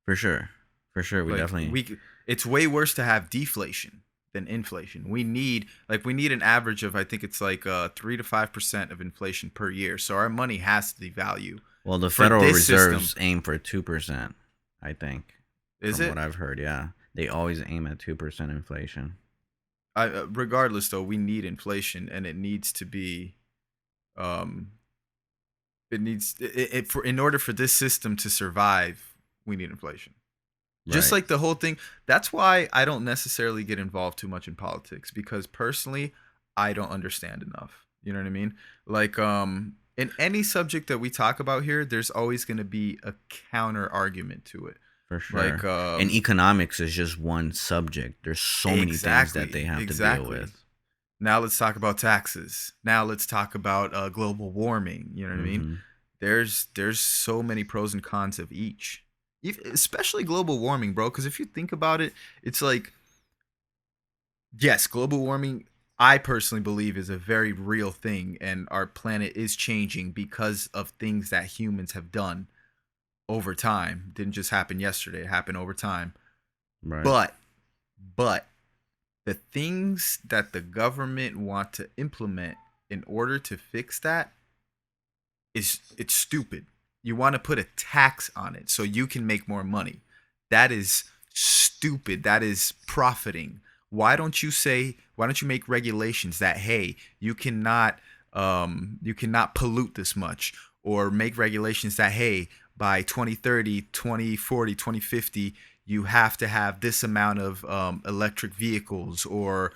Speaker 1: For sure, for sure, we
Speaker 2: Like
Speaker 1: definitely.
Speaker 2: it's way worse to have deflation than inflation. We need an average of, I think it's like 3 to 5% of inflation per year. So our money has to devalue
Speaker 1: Well, the
Speaker 2: for
Speaker 1: Federal
Speaker 2: this system.
Speaker 1: Reserves aim for 2%. I think,
Speaker 2: Is
Speaker 1: from what
Speaker 2: it?
Speaker 1: I've heard, yeah, they always aim at 2% inflation.
Speaker 2: Regardless, though, we need inflation, and it needs to be. Um, it needs it for in order for this system to survive. we need inflation. Just
Speaker 1: Right.
Speaker 2: like the whole thing. That's why I don't necessarily get involved too much in politics, because personally, I don't understand enough. You know what I mean? Like, in any subject that we talk about here, there's always going to be a counter argument to it.
Speaker 1: For
Speaker 2: Like,
Speaker 1: sure. And economics is just one subject. There's so many things that they have to deal
Speaker 2: exactly.
Speaker 1: with.
Speaker 2: Now let's talk about taxes. Now let's talk about global warming. You know what I mean?
Speaker 1: Mm-hmm.
Speaker 2: There's so many pros and cons of each. Especially global warming, bro. Because if you think about it, it's like, yes, global warming, I personally believe, is a very real thing, and our planet is changing because of things that humans have done over time. Didn't just happen yesterday; it happened over time.
Speaker 1: Right.
Speaker 2: But, but the things that the government want to implement in order to fix that it's stupid. You want to put a tax on it so you can make more money. That is stupid. That is profiting. Why don't you make regulations that, hey, you cannot pollute this much, or make regulations that, hey, by 2030, 2040, 2050, you have to have this amount of electric vehicles, or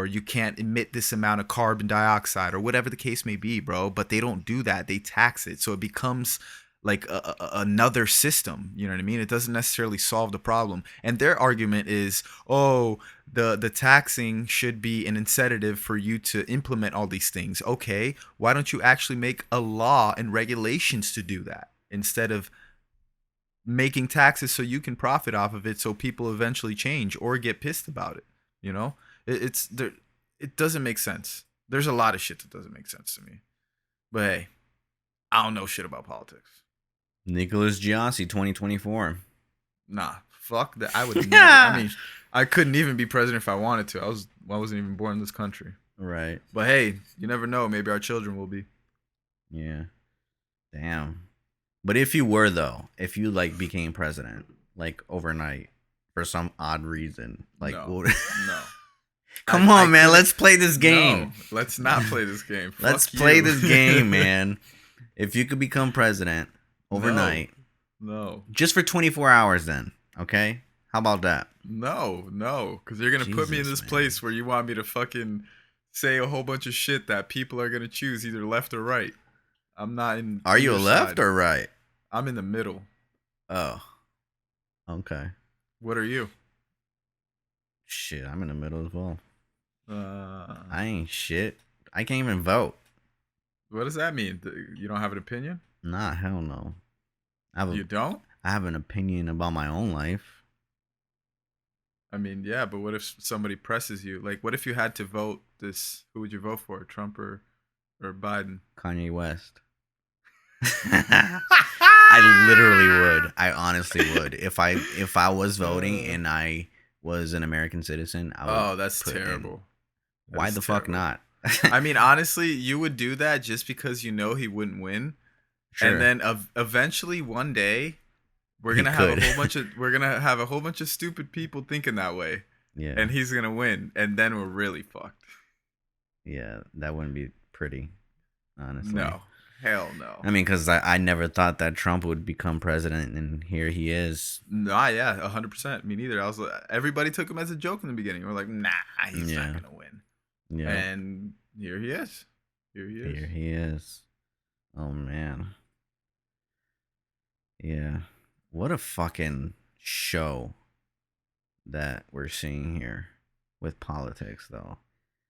Speaker 2: you can't emit this amount of carbon dioxide, or whatever the case may be, bro. But they don't do that. They tax it. So it becomes like another system. You know what I mean? It doesn't necessarily solve the problem. And their argument is, oh, the taxing should be an incentive for you to implement all these things. Okay, why don't you actually make a law and regulations to do that, instead of making taxes so you can profit off of it, so people eventually change or get pissed about it? You know, it's there. It doesn't make sense. There's a lot of shit that doesn't make sense to me. But hey, I don't know shit about politics.
Speaker 1: Nicholas Giossi, 2024.
Speaker 2: Nah, fuck that. I would never. I mean, I couldn't even be president if I wanted to. I wasn't even born in this country.
Speaker 1: Right.
Speaker 2: But hey, you never know. Maybe our children will be.
Speaker 1: Yeah. Damn. But if you were though, if you like became president like overnight for some odd reason, like
Speaker 2: No,
Speaker 1: what?
Speaker 2: no.
Speaker 1: Come on, man. Let's play this game.
Speaker 2: No, let's not play this game.
Speaker 1: Let's
Speaker 2: Fuck
Speaker 1: play
Speaker 2: you.
Speaker 1: this game, man. If you could become president overnight,
Speaker 2: No,
Speaker 1: just for 24 hours, then okay? How about that?
Speaker 2: no, because you're gonna put me in
Speaker 1: Jesus,
Speaker 2: this
Speaker 1: man.
Speaker 2: place where you want me to fucking say a whole bunch of shit that people are gonna choose either left or right. I'm not in.
Speaker 1: Are you a
Speaker 2: either
Speaker 1: left
Speaker 2: side.
Speaker 1: or right?
Speaker 2: I'm in the middle.
Speaker 1: Oh, okay.
Speaker 2: What are you?
Speaker 1: Shit, I'm in the middle as well.
Speaker 2: Uh,
Speaker 1: I ain't shit. I can't even vote.
Speaker 2: what does that mean? You don't have an opinion?
Speaker 1: Nah, hell no.
Speaker 2: You don't?
Speaker 1: I have an opinion about my own life.
Speaker 2: I mean, yeah, but what if somebody presses you? Like, what if you had to vote this? Who would you vote for, Trump or Biden?
Speaker 1: Kanye West. I literally would. I honestly would. If I was voting and I was an American citizen, I would.
Speaker 2: Oh, that's
Speaker 1: put in-
Speaker 2: terrible.
Speaker 1: Why
Speaker 2: That's
Speaker 1: the fuck
Speaker 2: terrible.
Speaker 1: not?
Speaker 2: I mean, honestly, you would do that just because you know he wouldn't win,
Speaker 1: Sure.
Speaker 2: and then eventually one day we're
Speaker 1: He
Speaker 2: gonna have
Speaker 1: could.
Speaker 2: a whole bunch of stupid people thinking that way,
Speaker 1: Yeah.
Speaker 2: and he's gonna win, and then we're really fucked.
Speaker 1: Yeah, that wouldn't be pretty, honestly.
Speaker 2: No, hell no.
Speaker 1: I mean, because I never thought that Trump would become president, and here he is.
Speaker 2: Nah, yeah, 100%. Me neither. I was like, everybody took him as a joke in the beginning. We're like, nah, he's
Speaker 1: Yeah.
Speaker 2: not gonna win.
Speaker 1: Yeah.
Speaker 2: And here he is. Here he is.
Speaker 1: Here he is. Oh, man. Yeah. What a fucking show that we're seeing here with politics, though.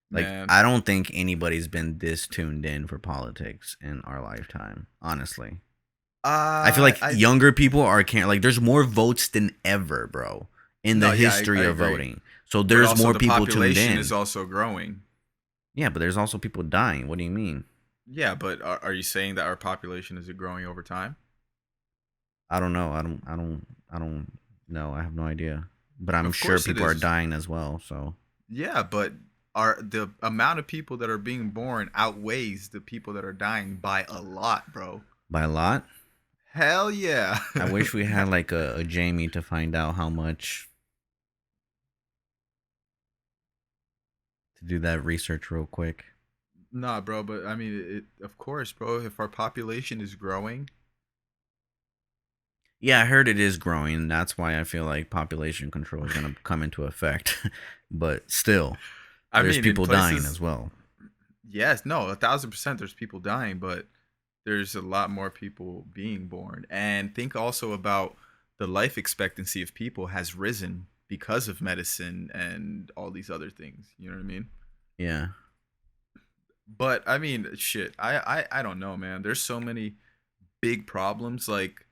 Speaker 1: Like,
Speaker 2: Man.
Speaker 1: I don't think anybody's been this tuned in for politics in our lifetime, honestly. I feel like younger people are like, there's more votes than ever, bro, in the history
Speaker 2: I
Speaker 1: of
Speaker 2: agree.
Speaker 1: voting. So
Speaker 2: But
Speaker 1: there's
Speaker 2: also
Speaker 1: more
Speaker 2: the
Speaker 1: people tuned
Speaker 2: population
Speaker 1: in.
Speaker 2: is also growing.
Speaker 1: Yeah, but there's also people dying. What do you mean?
Speaker 2: Yeah, but are you saying that our population is growing over time?
Speaker 1: I don't know. I don't know. I have no idea. But I'm
Speaker 2: Of
Speaker 1: sure
Speaker 2: course it
Speaker 1: people are
Speaker 2: is.
Speaker 1: dying as well. So
Speaker 2: Yeah, but the amount of people that are being born outweighs the people that are dying by a lot, bro.
Speaker 1: by a lot.
Speaker 2: Hell yeah.
Speaker 1: I wish we had like a Jamie to find out how much. To do that research real quick.
Speaker 2: Nah, bro, but I mean, of course, bro. If our population is growing,
Speaker 1: Yeah, I heard it is growing. That's why I feel like population control is going to come into effect. But still,
Speaker 2: I
Speaker 1: there's
Speaker 2: mean, in
Speaker 1: people dying as
Speaker 2: places,
Speaker 1: well.
Speaker 2: yes, no, 1,000% there's people dying, but there's a lot more people being born. And think also about the life expectancy of people has risen because of medicine and all these other things. You know what I mean?
Speaker 1: Yeah.
Speaker 2: But I mean, shit, I don't know, man. There's so many big problems. Like,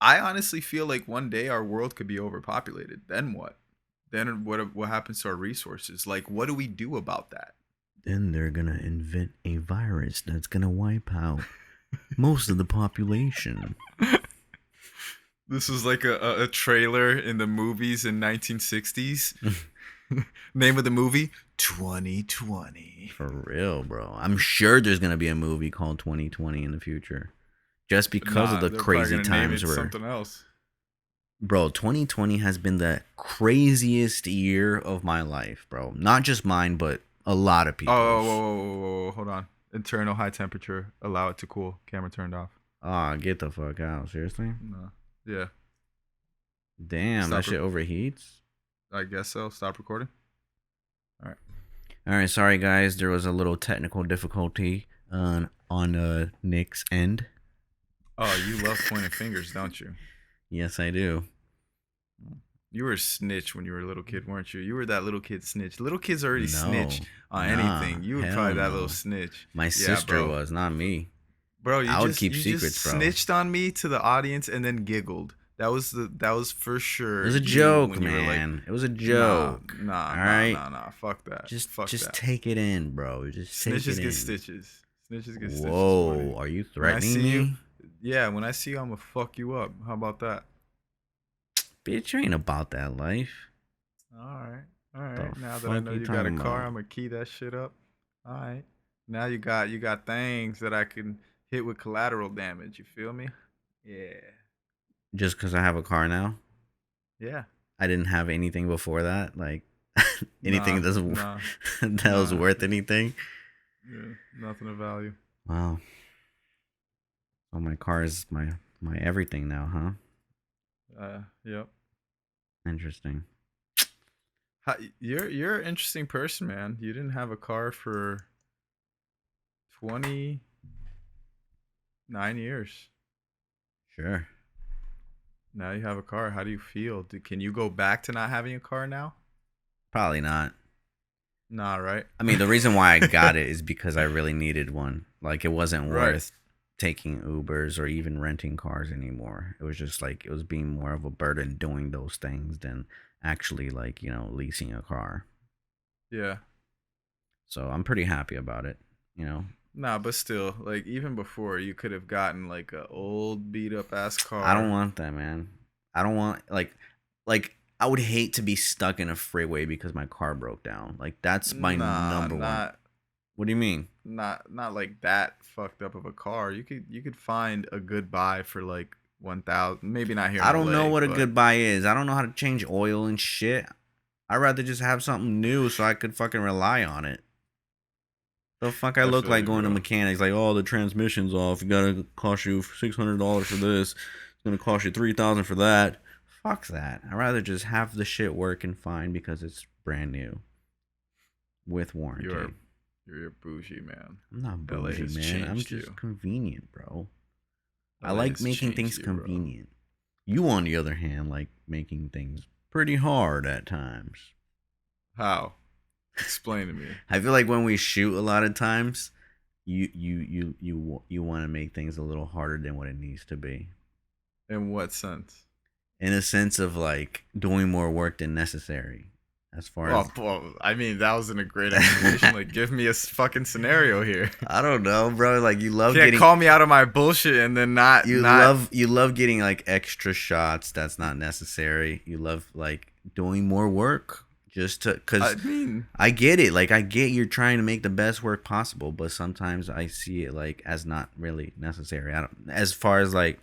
Speaker 2: I honestly feel like one day our world could be overpopulated. Then what? Then what happens to our resources? Like, what do we do about that?
Speaker 1: Then they're going to invent a virus that's going to wipe out most of the population.
Speaker 2: This was like a trailer in the movies in 1960s. Name of the movie 2020.
Speaker 1: For real, bro. I'm sure there's going to be a movie called 2020 in the future. Just because of
Speaker 2: Nah,
Speaker 1: the
Speaker 2: they're probably
Speaker 1: crazy
Speaker 2: gonna name
Speaker 1: times
Speaker 2: it
Speaker 1: where,
Speaker 2: something else.
Speaker 1: bro, 2020 has been the craziest year of my life, bro. Not just mine, but a lot of
Speaker 2: Oh, whoa,
Speaker 1: people's.
Speaker 2: whoa, whoa, whoa, whoa, hold on. Internal high temperature. Allow it to cool. Camera turned off.
Speaker 1: Ah, get the fuck out. Seriously?
Speaker 2: No. Yeah.
Speaker 1: Damn, that
Speaker 2: Stop.
Speaker 1: shit overheats?
Speaker 2: I guess so. Stop recording. All right.
Speaker 1: All right, sorry guys. There was a little technical difficulty on Nick's end.
Speaker 2: Oh, you love pointing fingers, don't you?
Speaker 1: Yes, I do.
Speaker 2: You were a snitch when you were a little kid, weren't you? You were that little kid snitch. Little kids already
Speaker 1: No.
Speaker 2: snitch on
Speaker 1: Nah,
Speaker 2: anything. You were
Speaker 1: hell
Speaker 2: probably that
Speaker 1: no.
Speaker 2: little snitch.
Speaker 1: My
Speaker 2: Yeah,
Speaker 1: sister
Speaker 2: bro.
Speaker 1: was, not me.
Speaker 2: Bro,
Speaker 1: I would keep
Speaker 2: you
Speaker 1: secrets,
Speaker 2: just
Speaker 1: bro.
Speaker 2: snitched on me to the audience and then giggled. That was for sure.
Speaker 1: It was a
Speaker 2: you
Speaker 1: joke,
Speaker 2: when you were like,
Speaker 1: man. It was a
Speaker 2: nah,
Speaker 1: joke.
Speaker 2: nah,
Speaker 1: All
Speaker 2: nah,
Speaker 1: right,
Speaker 2: nah, nah. Fuck that. Fuck
Speaker 1: just
Speaker 2: that.
Speaker 1: take it in, bro. Just take
Speaker 2: Snitches
Speaker 1: it
Speaker 2: get
Speaker 1: in.
Speaker 2: stitches. Snitches get stitches,
Speaker 1: Whoa,
Speaker 2: buddy.
Speaker 1: are you
Speaker 2: When I
Speaker 1: threatening
Speaker 2: see you,
Speaker 1: me?
Speaker 2: yeah, when I see you, I'm gonna fuck you up. How about that?
Speaker 1: Bitch, you ain't about that life.
Speaker 2: All right. All right.
Speaker 1: The
Speaker 2: Now that I
Speaker 1: fuck
Speaker 2: know
Speaker 1: you
Speaker 2: you got a
Speaker 1: talking
Speaker 2: car,
Speaker 1: about?
Speaker 2: I'm gonna key that shit up. All right. Now you got things that I can hit with collateral damage. You feel me? Yeah.
Speaker 1: Just because I have a car now?
Speaker 2: Yeah.
Speaker 1: I didn't have anything before that. Like anything
Speaker 2: Nah. Nah.
Speaker 1: that was
Speaker 2: Nah.
Speaker 1: worth anything.
Speaker 2: Yeah. Nothing of value.
Speaker 1: Wow. Oh, my car is my everything now, huh?
Speaker 2: Yep.
Speaker 1: Interesting.
Speaker 2: You're an interesting person, man. You didn't have a car for 29 years.
Speaker 1: Sure.
Speaker 2: Now you have a car. How do you feel? Can you go back to not having a car now?
Speaker 1: Probably not.
Speaker 2: Nah, right?
Speaker 1: I mean, the reason why I got it is because I really needed one. Like, it wasn't
Speaker 2: Right.
Speaker 1: worth taking Ubers or even renting cars anymore. It was just like, it was being more of a burden doing those things than actually, like, leasing a car.
Speaker 2: Yeah.
Speaker 1: So I'm pretty happy about it,
Speaker 2: Nah, but still, like even before, you could have gotten like a old beat up ass car.
Speaker 1: I don't want that, man. I don't want, like, I would hate to be stuck in a freeway because my car broke down. Like, that's my number one. What do you mean?
Speaker 2: Not like that fucked up of a car. You could find a good buy for like 1,000. Maybe not here.
Speaker 1: I don't know what a
Speaker 2: but
Speaker 1: good buy is. I don't know how to change oil and shit. I'd rather just have something new so I could fucking rely on it. The fuck I look
Speaker 2: feel
Speaker 1: like
Speaker 2: you,
Speaker 1: going to
Speaker 2: bro.
Speaker 1: mechanics like, oh, the transmission's off. It gotta cost you $600 for this. It's gonna cost you $3,000 for that. Fuck that. I'd rather just have the shit working fine because it's brand new with warranty.
Speaker 2: You're a bougie man.
Speaker 1: I'm not
Speaker 2: LA
Speaker 1: bougie,
Speaker 2: has
Speaker 1: man. I'm
Speaker 2: changed
Speaker 1: just
Speaker 2: you.
Speaker 1: convenient, bro. I
Speaker 2: LA
Speaker 1: like
Speaker 2: has
Speaker 1: making
Speaker 2: changed
Speaker 1: things
Speaker 2: you, bro.
Speaker 1: convenient. You, on the other hand, like making things pretty hard at times.
Speaker 2: How? Explain to me.
Speaker 1: I feel like when we shoot a lot of times, you want to make things a little harder than what it needs to be.
Speaker 2: In what sense?
Speaker 1: In a sense of like doing more work than necessary. As far as
Speaker 2: Well, I mean, that wasn't a great explanation. Like, give me a fucking scenario here.
Speaker 1: I don't know, bro. Like you love
Speaker 2: Can't
Speaker 1: getting
Speaker 2: call me out of my bullshit and then not.
Speaker 1: you love getting like extra shots that's not necessary. You love like doing more work just to
Speaker 2: I
Speaker 1: cuz
Speaker 2: mean,
Speaker 1: I get it. Like I get you're trying to make the best work possible, but sometimes I see it like as not really necessary. I don't as far as like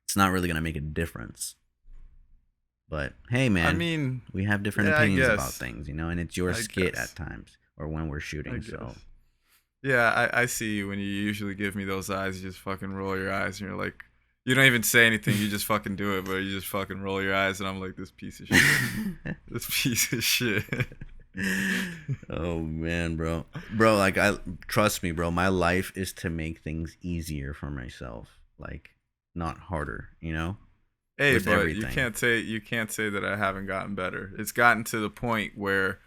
Speaker 1: it's not really going to make a difference. But hey, man,
Speaker 2: I mean,
Speaker 1: we have different
Speaker 2: yeah, I
Speaker 1: opinions
Speaker 2: guess.
Speaker 1: about things, and it's your
Speaker 2: I
Speaker 1: skit
Speaker 2: guess.
Speaker 1: at times or when we're
Speaker 2: I
Speaker 1: shooting. So
Speaker 2: guess. Yeah, I see you when you usually give me those eyes. You just fucking roll your eyes and you're like, You don't even say anything. You just fucking do it, but you just fucking roll your eyes, and I'm like, this piece of shit. This piece of shit.
Speaker 1: Oh man, bro, like I trust me, bro. My life is to make things easier for myself, like not harder.
Speaker 2: Hey,
Speaker 1: With
Speaker 2: but
Speaker 1: everything.
Speaker 2: you can't say that I haven't gotten better. It's gotten to the point where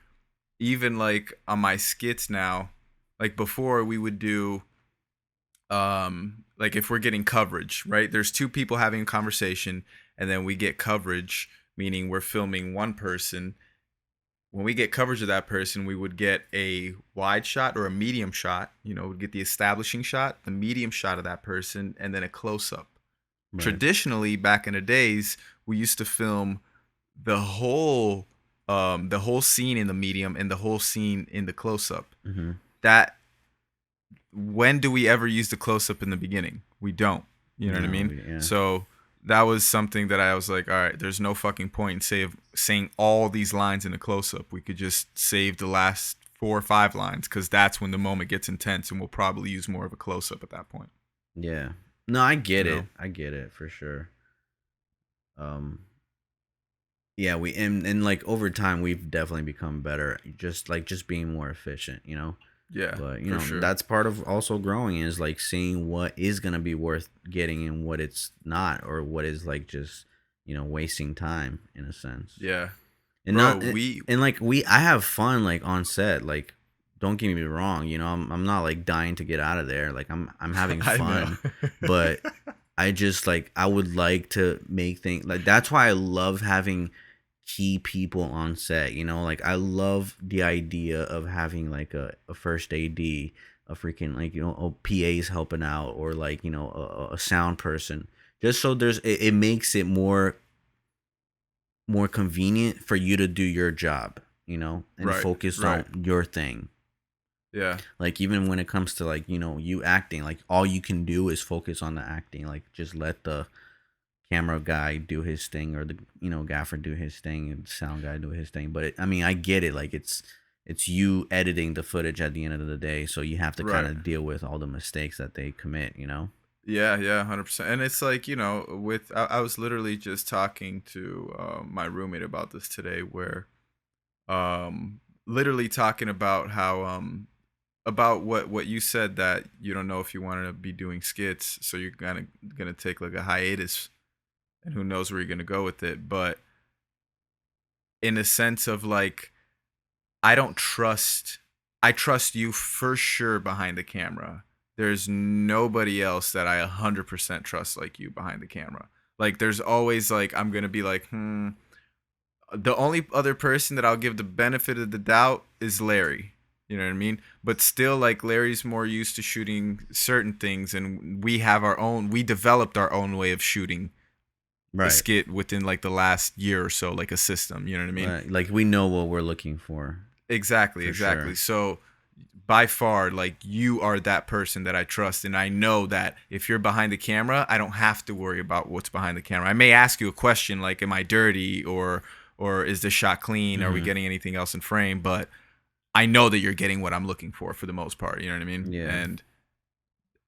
Speaker 2: even like on my skits now, like before we would do like if we're getting coverage, right? There's two people having a conversation and then we get coverage, meaning we're filming one person. When we get coverage of that person, we would get a wide shot or a medium shot, we'd get the establishing shot, the medium shot of that person, and then a close up.
Speaker 1: Right.
Speaker 2: Traditionally, back in the days, we used to film the whole scene in the medium and the whole scene in the close up.
Speaker 1: Mm-hmm.
Speaker 2: That when do we ever use the close up in the beginning? We don't. You know what I
Speaker 1: No.
Speaker 2: mean?
Speaker 1: Yeah.
Speaker 2: So that was something that I was like, all right, there's no fucking point in saying all these lines in a close up. We could just save the last 4 or 5 lines because that's when the moment gets intense, and we'll probably use more of a close up at that point.
Speaker 1: Yeah. No, I get
Speaker 2: You
Speaker 1: it.
Speaker 2: know?
Speaker 1: I get it for sure. Um. Yeah, and like over time we've definitely become better. Just being more efficient.
Speaker 2: Yeah,
Speaker 1: But
Speaker 2: for sure.
Speaker 1: that's part of also growing is like seeing what is gonna be worth getting and what it's not, or what is like just wasting time in a sense.
Speaker 2: Yeah,
Speaker 1: And
Speaker 2: bro.
Speaker 1: not
Speaker 2: We
Speaker 1: and like I have fun like on set. Like don't get me wrong, I'm not like dying to get out of there. Like I'm having
Speaker 2: I know.
Speaker 1: fun, but I just like I would like to make things like that's why I love having key people on set. Like I love the idea of having like a first AD, a freaking like a PA's helping out, or like a sound person, just so it makes it more convenient for you to do your job, and
Speaker 2: right,
Speaker 1: focus
Speaker 2: right.
Speaker 1: on your thing.
Speaker 2: Yeah,
Speaker 1: Like even when it comes to like you acting, like all you can do is focus on the acting. Like just let the camera guy do his thing, or the gaffer do his thing, and sound guy do his thing. But I mean, I get it. Like it's you editing the footage at the end of the day, so you have to kind
Speaker 2: right.
Speaker 1: of deal with all the mistakes that they commit.
Speaker 2: Yeah, yeah, 100%. And it's like, I was literally just talking to my roommate about this today, where literally talking about how about what you said, that you don't know if you want to be doing skits, so you're gonna take like a hiatus, and who knows where you're gonna go with it. But in a sense of like, I don't trust. I trust you for sure behind the camera. There's nobody else that I 100% trust like you behind the camera. Like there's always like, I'm gonna be like, The only other person that I'll give the benefit of the doubt is Larry. You know what I mean? But still, like Larry's more used to shooting certain things, and we have our own. We developed our own way of shooting a
Speaker 1: Right.
Speaker 2: skit within like the last year or so, like a system. You know what I mean?
Speaker 1: Right. Like we know what we're looking for
Speaker 2: Exactly,
Speaker 1: for
Speaker 2: exactly.
Speaker 1: sure.
Speaker 2: So by far, like you are that person that I trust, and I know that if you're behind the camera, I don't have to worry about what's behind the camera. I may ask you a question like, "Am I dirty?" or "Is this shot clean? Are we
Speaker 1: Hmm.
Speaker 2: getting anything else in frame?" But I know that you're getting what I'm looking for the most part. You know what I mean?
Speaker 1: Yeah.
Speaker 2: And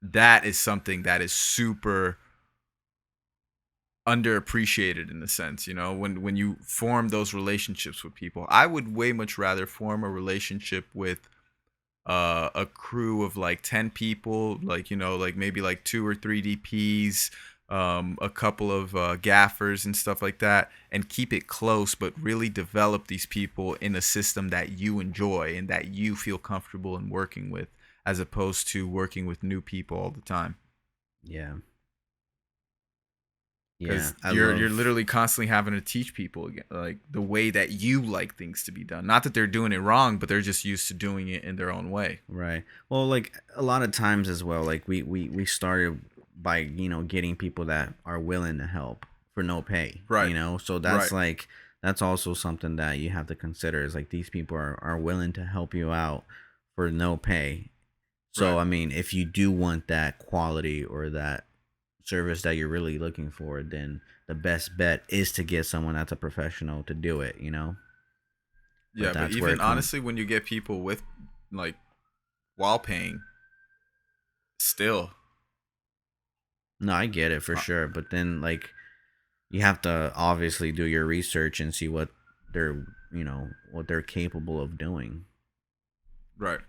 Speaker 2: that is something that is super underappreciated in the sense, when you form those relationships with people. I would way much rather form a relationship with a crew of like 10 people, like like maybe like 2 or 3 DPs, a couple of gaffers and stuff like that, and keep it close, but really develop these people in a system that you enjoy and that you feel comfortable in working with, as opposed to working with new people all the time.
Speaker 1: Yeah. Yeah.
Speaker 2: Because
Speaker 1: I
Speaker 2: you're
Speaker 1: love.
Speaker 2: literally constantly having to teach people again, like the way that you like things to be done. Not that they're doing it wrong, but they're just used to doing it in their own way.
Speaker 1: Right. Well, like a lot of times as well, like we started by getting people that are willing to help for no pay.
Speaker 2: Right.
Speaker 1: So that's
Speaker 2: Right.
Speaker 1: like that's also something that you have to consider is like these people are willing to help you out for no pay. So
Speaker 2: Right.
Speaker 1: I mean, if you do want that quality or that service that you're really looking for, then the best bet is to get someone that's a professional to do it. But
Speaker 2: Yeah, but
Speaker 1: that's where
Speaker 2: even
Speaker 1: it comes.
Speaker 2: honestly, when you get people with like while paying, still
Speaker 1: No, I get it for
Speaker 2: Uh,
Speaker 1: sure, but then like you have to obviously do your research and see what they're, what they're capable of doing.
Speaker 2: right.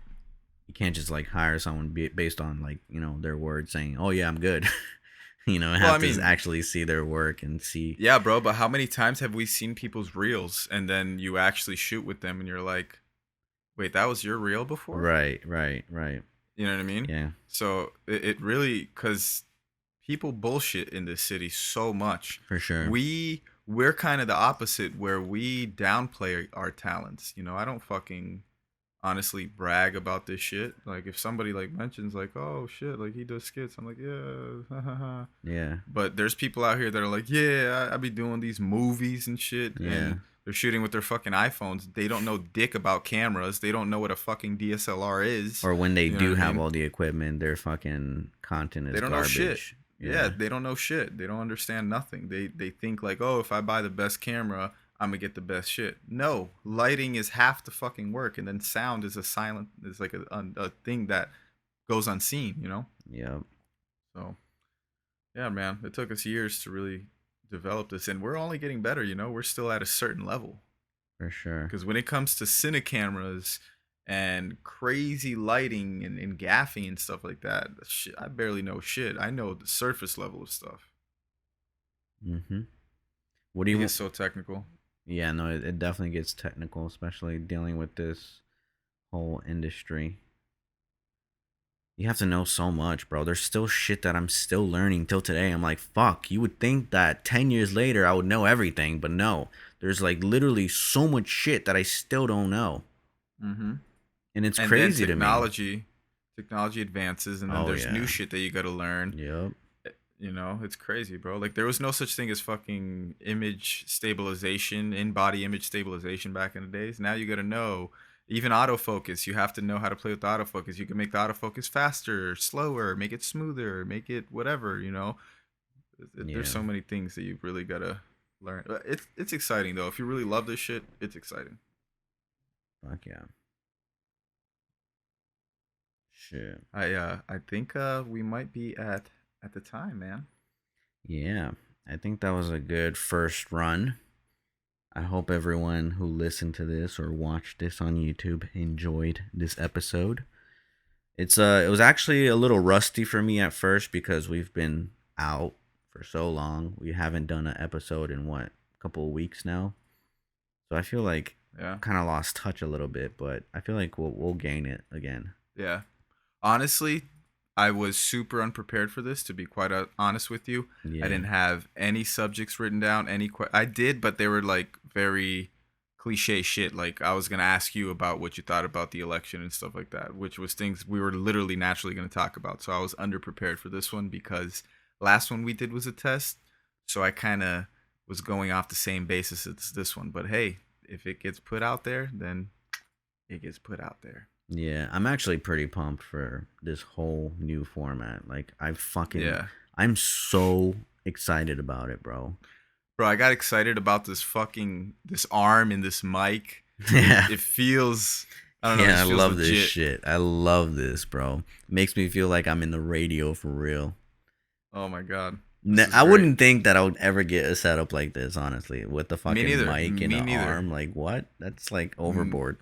Speaker 1: You can't just like hire someone based on like, their word saying, "Oh yeah, I'm good."
Speaker 2: Well, I
Speaker 1: Have to
Speaker 2: mean,
Speaker 1: actually see their work and see.
Speaker 2: yeah, bro, but how many times have we seen people's reels and then you actually shoot with them and you're like, wait, that was your reel before?
Speaker 1: Right, right, right.
Speaker 2: You know what I mean?
Speaker 1: Yeah,
Speaker 2: So it really, because people bullshit in this city so much.
Speaker 1: for sure.
Speaker 2: We're kind of the opposite where we downplay our talents. You know, I don't fucking honestly brag about this shit. Like if somebody like mentions like, oh shit, like he does skits, I'm like, yeah.
Speaker 1: Yeah,
Speaker 2: But there's people out here that are like, yeah, I be doing these movies and shit,
Speaker 1: yeah.
Speaker 2: and they're shooting with their fucking iPhones. They don't know dick about cameras. They don't know what a fucking DSLR is.
Speaker 1: Or when they
Speaker 2: You know
Speaker 1: do
Speaker 2: what I
Speaker 1: have
Speaker 2: mean?
Speaker 1: all the equipment, their fucking content
Speaker 2: They
Speaker 1: is
Speaker 2: don't know shit.
Speaker 1: garbage.
Speaker 2: Yeah,
Speaker 1: Yeah,
Speaker 2: they don't know shit. They don't understand nothing. They think like, oh, if I buy the best camera, I'm gonna get the best shit. No, lighting is half the fucking work, and then sound is like a thing that goes unseen. You know.
Speaker 1: yep,
Speaker 2: So yeah, man, it took us years to really develop this, and we're only getting better. You know, we're still at a certain level.
Speaker 1: for sure.
Speaker 2: Because when it comes to cine cameras and crazy lighting and gaffing and stuff like that, shit, I barely know shit. I know the surface level of stuff.
Speaker 1: Mm-hmm. What do
Speaker 2: It
Speaker 1: you?
Speaker 2: gets so technical.
Speaker 1: Yeah, no, it definitely gets technical, especially dealing with this whole industry. You have to know so much, bro. There's still shit that I'm still learning till today. I'm like, fuck, you would think that 10 years later I would know everything, but no. There's like literally so much shit that I still don't know.
Speaker 2: Mm-hmm.
Speaker 1: And it's
Speaker 2: And then
Speaker 1: crazy to me.
Speaker 2: technology advances, and then
Speaker 1: Oh,
Speaker 2: there's new
Speaker 1: yeah.
Speaker 2: shit that you got to learn.
Speaker 1: Yep.
Speaker 2: You know, it's crazy, bro. Like there was no such thing as fucking image stabilization, in-body image stabilization back in the days. Now you got to know even autofocus. You have to know how to play with the autofocus. You can make the autofocus faster, slower, make it smoother, make it whatever, you know. There's
Speaker 1: Yeah.
Speaker 2: so many things that you really got to learn. It's exciting though. If you really love this shit, it's exciting.
Speaker 1: Fuck yeah. Shit.
Speaker 2: I think we might be at the time, man.
Speaker 1: Yeah. I think that was a good first run. I hope everyone who listened to this or watched this on YouTube enjoyed this episode. It was actually a little rusty for me at first because we've been out for so long. We haven't done an episode in what, a couple of weeks now. So I feel like
Speaker 2: Yeah.
Speaker 1: kind of lost touch a little bit, but I feel like we'll gain it again.
Speaker 2: Yeah. Honestly, I was super unprepared for this, to be quite honest with you. I
Speaker 1: Yeah.
Speaker 2: didn't have any subjects written down, I did, but they were like very cliche shit. Like I was going to ask you about what you thought about the election and stuff like that, which was things we were literally naturally going to talk about. So I was underprepared for this one because last one we did was a test. So I kind of was going off the same basis as this one. But hey, if it gets put out there, then it gets put out there.
Speaker 1: Yeah, I'm actually pretty pumped for this whole new format. Like
Speaker 2: Yeah.
Speaker 1: I'm so excited about it, bro.
Speaker 2: Bro, I got excited about this arm and this mic.
Speaker 1: Yeah.
Speaker 2: It feels, I don't know, it
Speaker 1: Yeah, I
Speaker 2: just feels
Speaker 1: love this
Speaker 2: legit.
Speaker 1: shit. I love this, bro. Makes me feel like I'm in the radio for real.
Speaker 2: Oh my god. This is
Speaker 1: I
Speaker 2: great.
Speaker 1: wouldn't think that I would ever get a setup like this, honestly, with the
Speaker 2: Me
Speaker 1: fucking
Speaker 2: neither.
Speaker 1: mic and
Speaker 2: Me
Speaker 1: an
Speaker 2: neither.
Speaker 1: arm. Like, what? That's like
Speaker 2: Mm,
Speaker 1: overboard.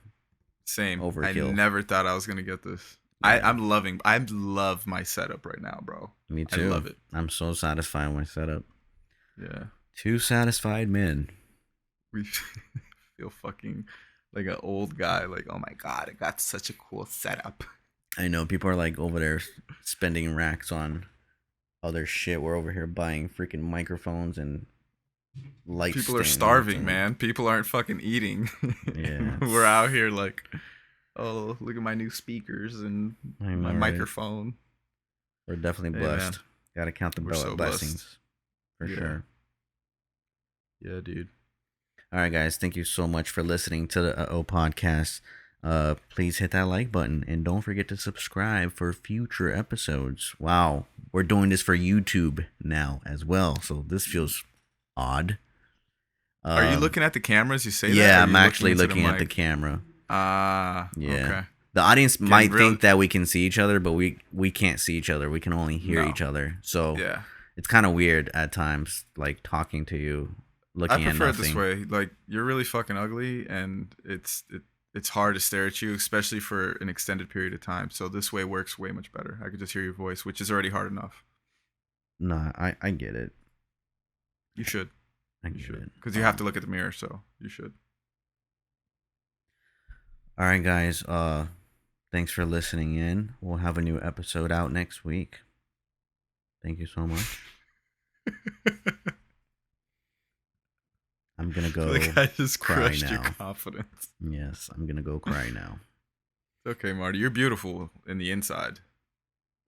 Speaker 2: Same. I
Speaker 1: Overkill.
Speaker 2: never thought I was gonna get this.
Speaker 1: Yeah,
Speaker 2: I love my setup right now, bro.
Speaker 1: me
Speaker 2: I
Speaker 1: too.
Speaker 2: love it.
Speaker 1: I'm so satisfied with my setup.
Speaker 2: Yeah.
Speaker 1: Two satisfied men.
Speaker 2: We feel fucking like an old guy. Like, oh my god, I got such a cool setup.
Speaker 1: I know people are like over there spending racks on other shit. We're over here buying freaking microphones and light
Speaker 2: People are
Speaker 1: stands
Speaker 2: starving,
Speaker 1: and
Speaker 2: man. People aren't fucking eating.
Speaker 1: yeah,
Speaker 2: We're out here like, oh, look at my new speakers and
Speaker 1: I
Speaker 2: my
Speaker 1: know, right?
Speaker 2: microphone.
Speaker 1: We're definitely
Speaker 2: Hey, man.
Speaker 1: blessed. Got to count the
Speaker 2: We're so
Speaker 1: blessings for
Speaker 2: Yeah.
Speaker 1: sure.
Speaker 2: Yeah, dude.
Speaker 1: All right, guys. Thank you so much for listening to the podcast. Please hit that like button and don't forget to subscribe for future episodes. Wow, we're doing this for YouTube now as well, so this feels odd.
Speaker 2: Are you looking at the cameras? You say that?
Speaker 1: Yeah,
Speaker 2: Or are
Speaker 1: I'm
Speaker 2: you
Speaker 1: actually
Speaker 2: into
Speaker 1: looking at the
Speaker 2: mic?
Speaker 1: camera.
Speaker 2: Ah,
Speaker 1: Yeah.
Speaker 2: okay.
Speaker 1: The audience might
Speaker 2: real-
Speaker 1: think that we can see each other, but we can't see each other. We can only hear
Speaker 2: No.
Speaker 1: each other. So
Speaker 2: Yeah.
Speaker 1: It's kind of weird at times, like talking to you,
Speaker 2: I
Speaker 1: looking at
Speaker 2: prefer it this
Speaker 1: nothing.
Speaker 2: way. Like you're really fucking ugly, and it's hard to stare at you, especially for an extended period of time. So this way works way much better. I could just hear your voice, which is already hard enough.
Speaker 1: No, I get it.
Speaker 2: You should,
Speaker 1: I
Speaker 2: you
Speaker 1: get
Speaker 2: should,
Speaker 1: it.
Speaker 2: because you have to look at the mirror. So you should.
Speaker 1: All right, guys. Thanks for listening in. We'll have a new episode out next week. Thank you so much. I'm gonna
Speaker 2: So the
Speaker 1: go
Speaker 2: guy just
Speaker 1: cry
Speaker 2: crushed your
Speaker 1: now.
Speaker 2: confidence.
Speaker 1: Yes, I'm gonna go cry now.
Speaker 2: Okay, Marty, you're beautiful in the inside,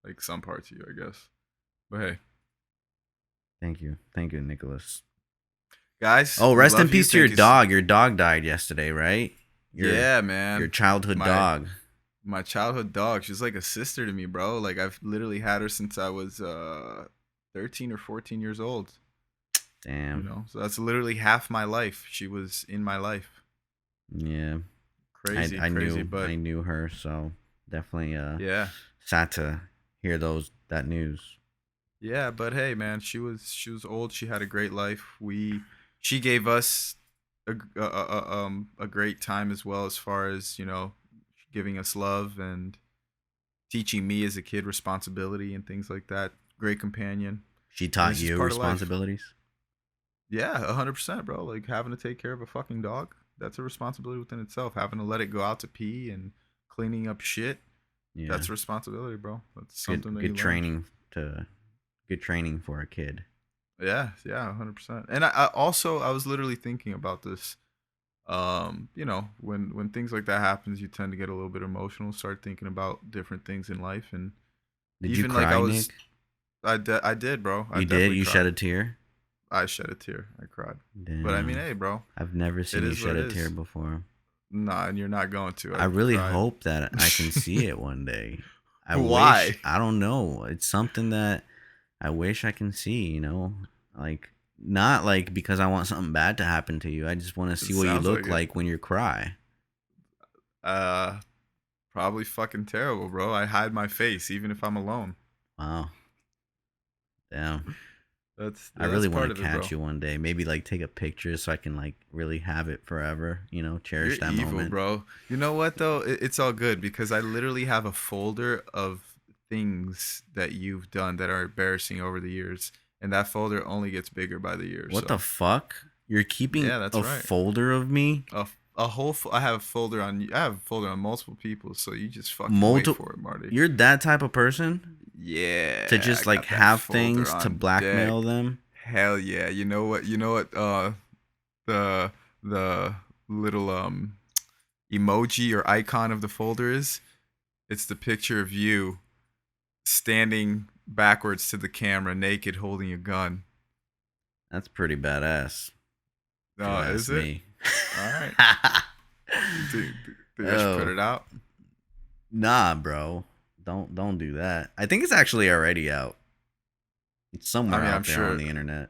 Speaker 2: like some parts of you, I guess. But hey,
Speaker 1: Thank you, Nicholas.
Speaker 2: guys,
Speaker 1: Oh,
Speaker 2: we
Speaker 1: rest in
Speaker 2: love you.
Speaker 1: peace to your
Speaker 2: Thank you.
Speaker 1: dog. Your dog died yesterday, right?
Speaker 2: Yeah,
Speaker 1: Your
Speaker 2: man.
Speaker 1: childhood
Speaker 2: My
Speaker 1: dog.
Speaker 2: my childhood dog. She's like a sister to me, bro. Like I've literally had her since I was 13 or 14 years old. You
Speaker 1: Damn.
Speaker 2: know, so that's literally half my life. She was in my life.
Speaker 1: Yeah.
Speaker 2: Crazy,
Speaker 1: I
Speaker 2: crazy,
Speaker 1: knew
Speaker 2: but
Speaker 1: her, so definitely
Speaker 2: yeah,
Speaker 1: sad to hear that news.
Speaker 2: yeah. But hey, man, she was old. She had a great life. She gave us a great time as well, as far as giving us love and teaching me as a kid responsibility and things like that. Great companion,
Speaker 1: She
Speaker 2: and
Speaker 1: taught
Speaker 2: it's just
Speaker 1: you
Speaker 2: part of life.
Speaker 1: responsibilities?
Speaker 2: Yeah, 100%, bro. Like having to take care of a fucking dog, that's a responsibility within itself. Having to let it go out to pee and cleaning up shit,
Speaker 1: Yeah.
Speaker 2: that's a responsibility, bro. That's something that you
Speaker 1: Good
Speaker 2: learn.
Speaker 1: training good training for a kid.
Speaker 2: Yeah, yeah, 100%. And I was literally thinking about this. When things like that happens, you tend to get a little bit emotional, start thinking about different things in life, and
Speaker 1: Did you
Speaker 2: even like
Speaker 1: cry, Nick?
Speaker 2: I did, bro. I
Speaker 1: You did?
Speaker 2: definitely
Speaker 1: You shed
Speaker 2: cried.
Speaker 1: a tear?
Speaker 2: I shed a tear. I cried. But I mean,
Speaker 1: Damn.
Speaker 2: hey, bro,
Speaker 1: I've never
Speaker 2: it
Speaker 1: seen you
Speaker 2: is what
Speaker 1: shed
Speaker 2: it
Speaker 1: a tear
Speaker 2: is.
Speaker 1: before.
Speaker 2: Nah, and you're not going to.
Speaker 1: I
Speaker 2: I
Speaker 1: really
Speaker 2: cried.
Speaker 1: hope that I can see it one day.
Speaker 2: Why?
Speaker 1: I don't know. It's something that I wish I can see, Like, not like because I want something bad to happen to you. I just want to
Speaker 2: It
Speaker 1: see what you
Speaker 2: sounds like
Speaker 1: look
Speaker 2: it.
Speaker 1: like when you cry.
Speaker 2: Uh, Probably fucking terrible, bro. I hide my face even if I'm alone.
Speaker 1: Wow. Damn. I
Speaker 2: That's
Speaker 1: really want
Speaker 2: part
Speaker 1: to
Speaker 2: of it,
Speaker 1: catch
Speaker 2: bro.
Speaker 1: you one day. Maybe like take a picture so I can like really have it forever,
Speaker 2: You're
Speaker 1: cherish that
Speaker 2: evil,
Speaker 1: moment.
Speaker 2: bro. You know what though? It's all good because I literally have a folder of things that you've done that are embarrassing over the years, and that folder only gets bigger by the year.
Speaker 1: What the
Speaker 2: So
Speaker 1: fuck? You're keeping
Speaker 2: yeah, that's
Speaker 1: a
Speaker 2: right.
Speaker 1: folder of me?
Speaker 2: I have a folder on. I have a folder on multiple people. So you just fucking wait
Speaker 1: Multiple.
Speaker 2: for it, Marty.
Speaker 1: You're that type of person to
Speaker 2: Yeah, I
Speaker 1: just like
Speaker 2: got that
Speaker 1: have
Speaker 2: folder
Speaker 1: things to
Speaker 2: on
Speaker 1: blackmail
Speaker 2: deck.
Speaker 1: them?
Speaker 2: Hell yeah. You know what? You know what? The the little emoji or icon of the folder is. It's the picture of you standing backwards to the camera, naked, holding a gun.
Speaker 1: That's pretty badass, if you
Speaker 2: Is
Speaker 1: ask
Speaker 2: it?
Speaker 1: me.
Speaker 2: All right. Think I should put
Speaker 1: Oh,
Speaker 2: it out?
Speaker 1: nah, bro. Don't do that. I think it's actually already out. It's
Speaker 2: I
Speaker 1: somewhere
Speaker 2: mean,
Speaker 1: out there on the internet.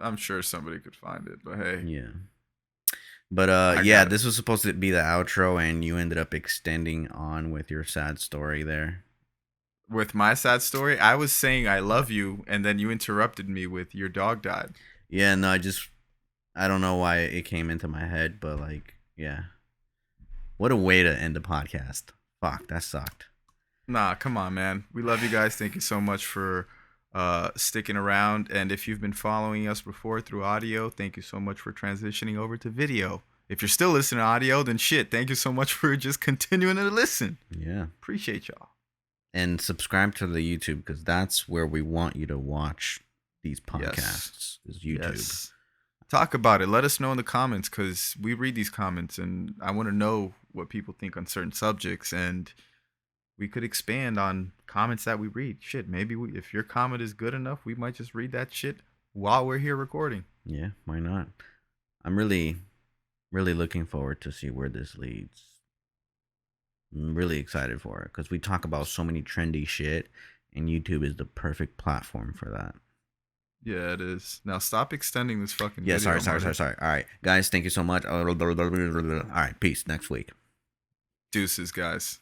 Speaker 2: I'm sure somebody could find it, but hey,
Speaker 1: Yeah. But
Speaker 2: I
Speaker 1: yeah,
Speaker 2: got it.
Speaker 1: this was supposed to be the outro and you ended up extending on with your sad story there.
Speaker 2: With my sad story, I was saying I love you, and then you interrupted me with your dog died.
Speaker 1: Yeah, no, I don't know why it came into my head, but like, yeah. What a way to end the podcast. Fuck, that sucked.
Speaker 2: Nah, come on, man. We love you guys. Thank you so much for sticking around. And if you've been following us before through audio, thank you so much for transitioning over to video. If you're still listening to audio, then shit, thank you so much for just continuing to listen.
Speaker 1: Yeah.
Speaker 2: Appreciate y'all.
Speaker 1: And subscribe to the YouTube because that's where we want you to watch these podcasts. Is YouTube.
Speaker 2: Yes. Talk about it. Let us know in the comments because we read these comments and I want to know what people think on certain subjects, and we could expand on comments that we read. Shit, maybe if your comment is good enough, we might just read that shit while we're here recording.
Speaker 1: Yeah, why not? I'm really, really looking forward to see where this leads. I'm really excited for it because we talk about so many trendy shit, and YouTube is the perfect platform for that.
Speaker 2: Yeah, it is. Now stop extending this fucking
Speaker 1: Yeah,
Speaker 2: video.
Speaker 1: sorry. All right, guys, thank you so much. All right, peace. Next week.
Speaker 2: Deuces, guys.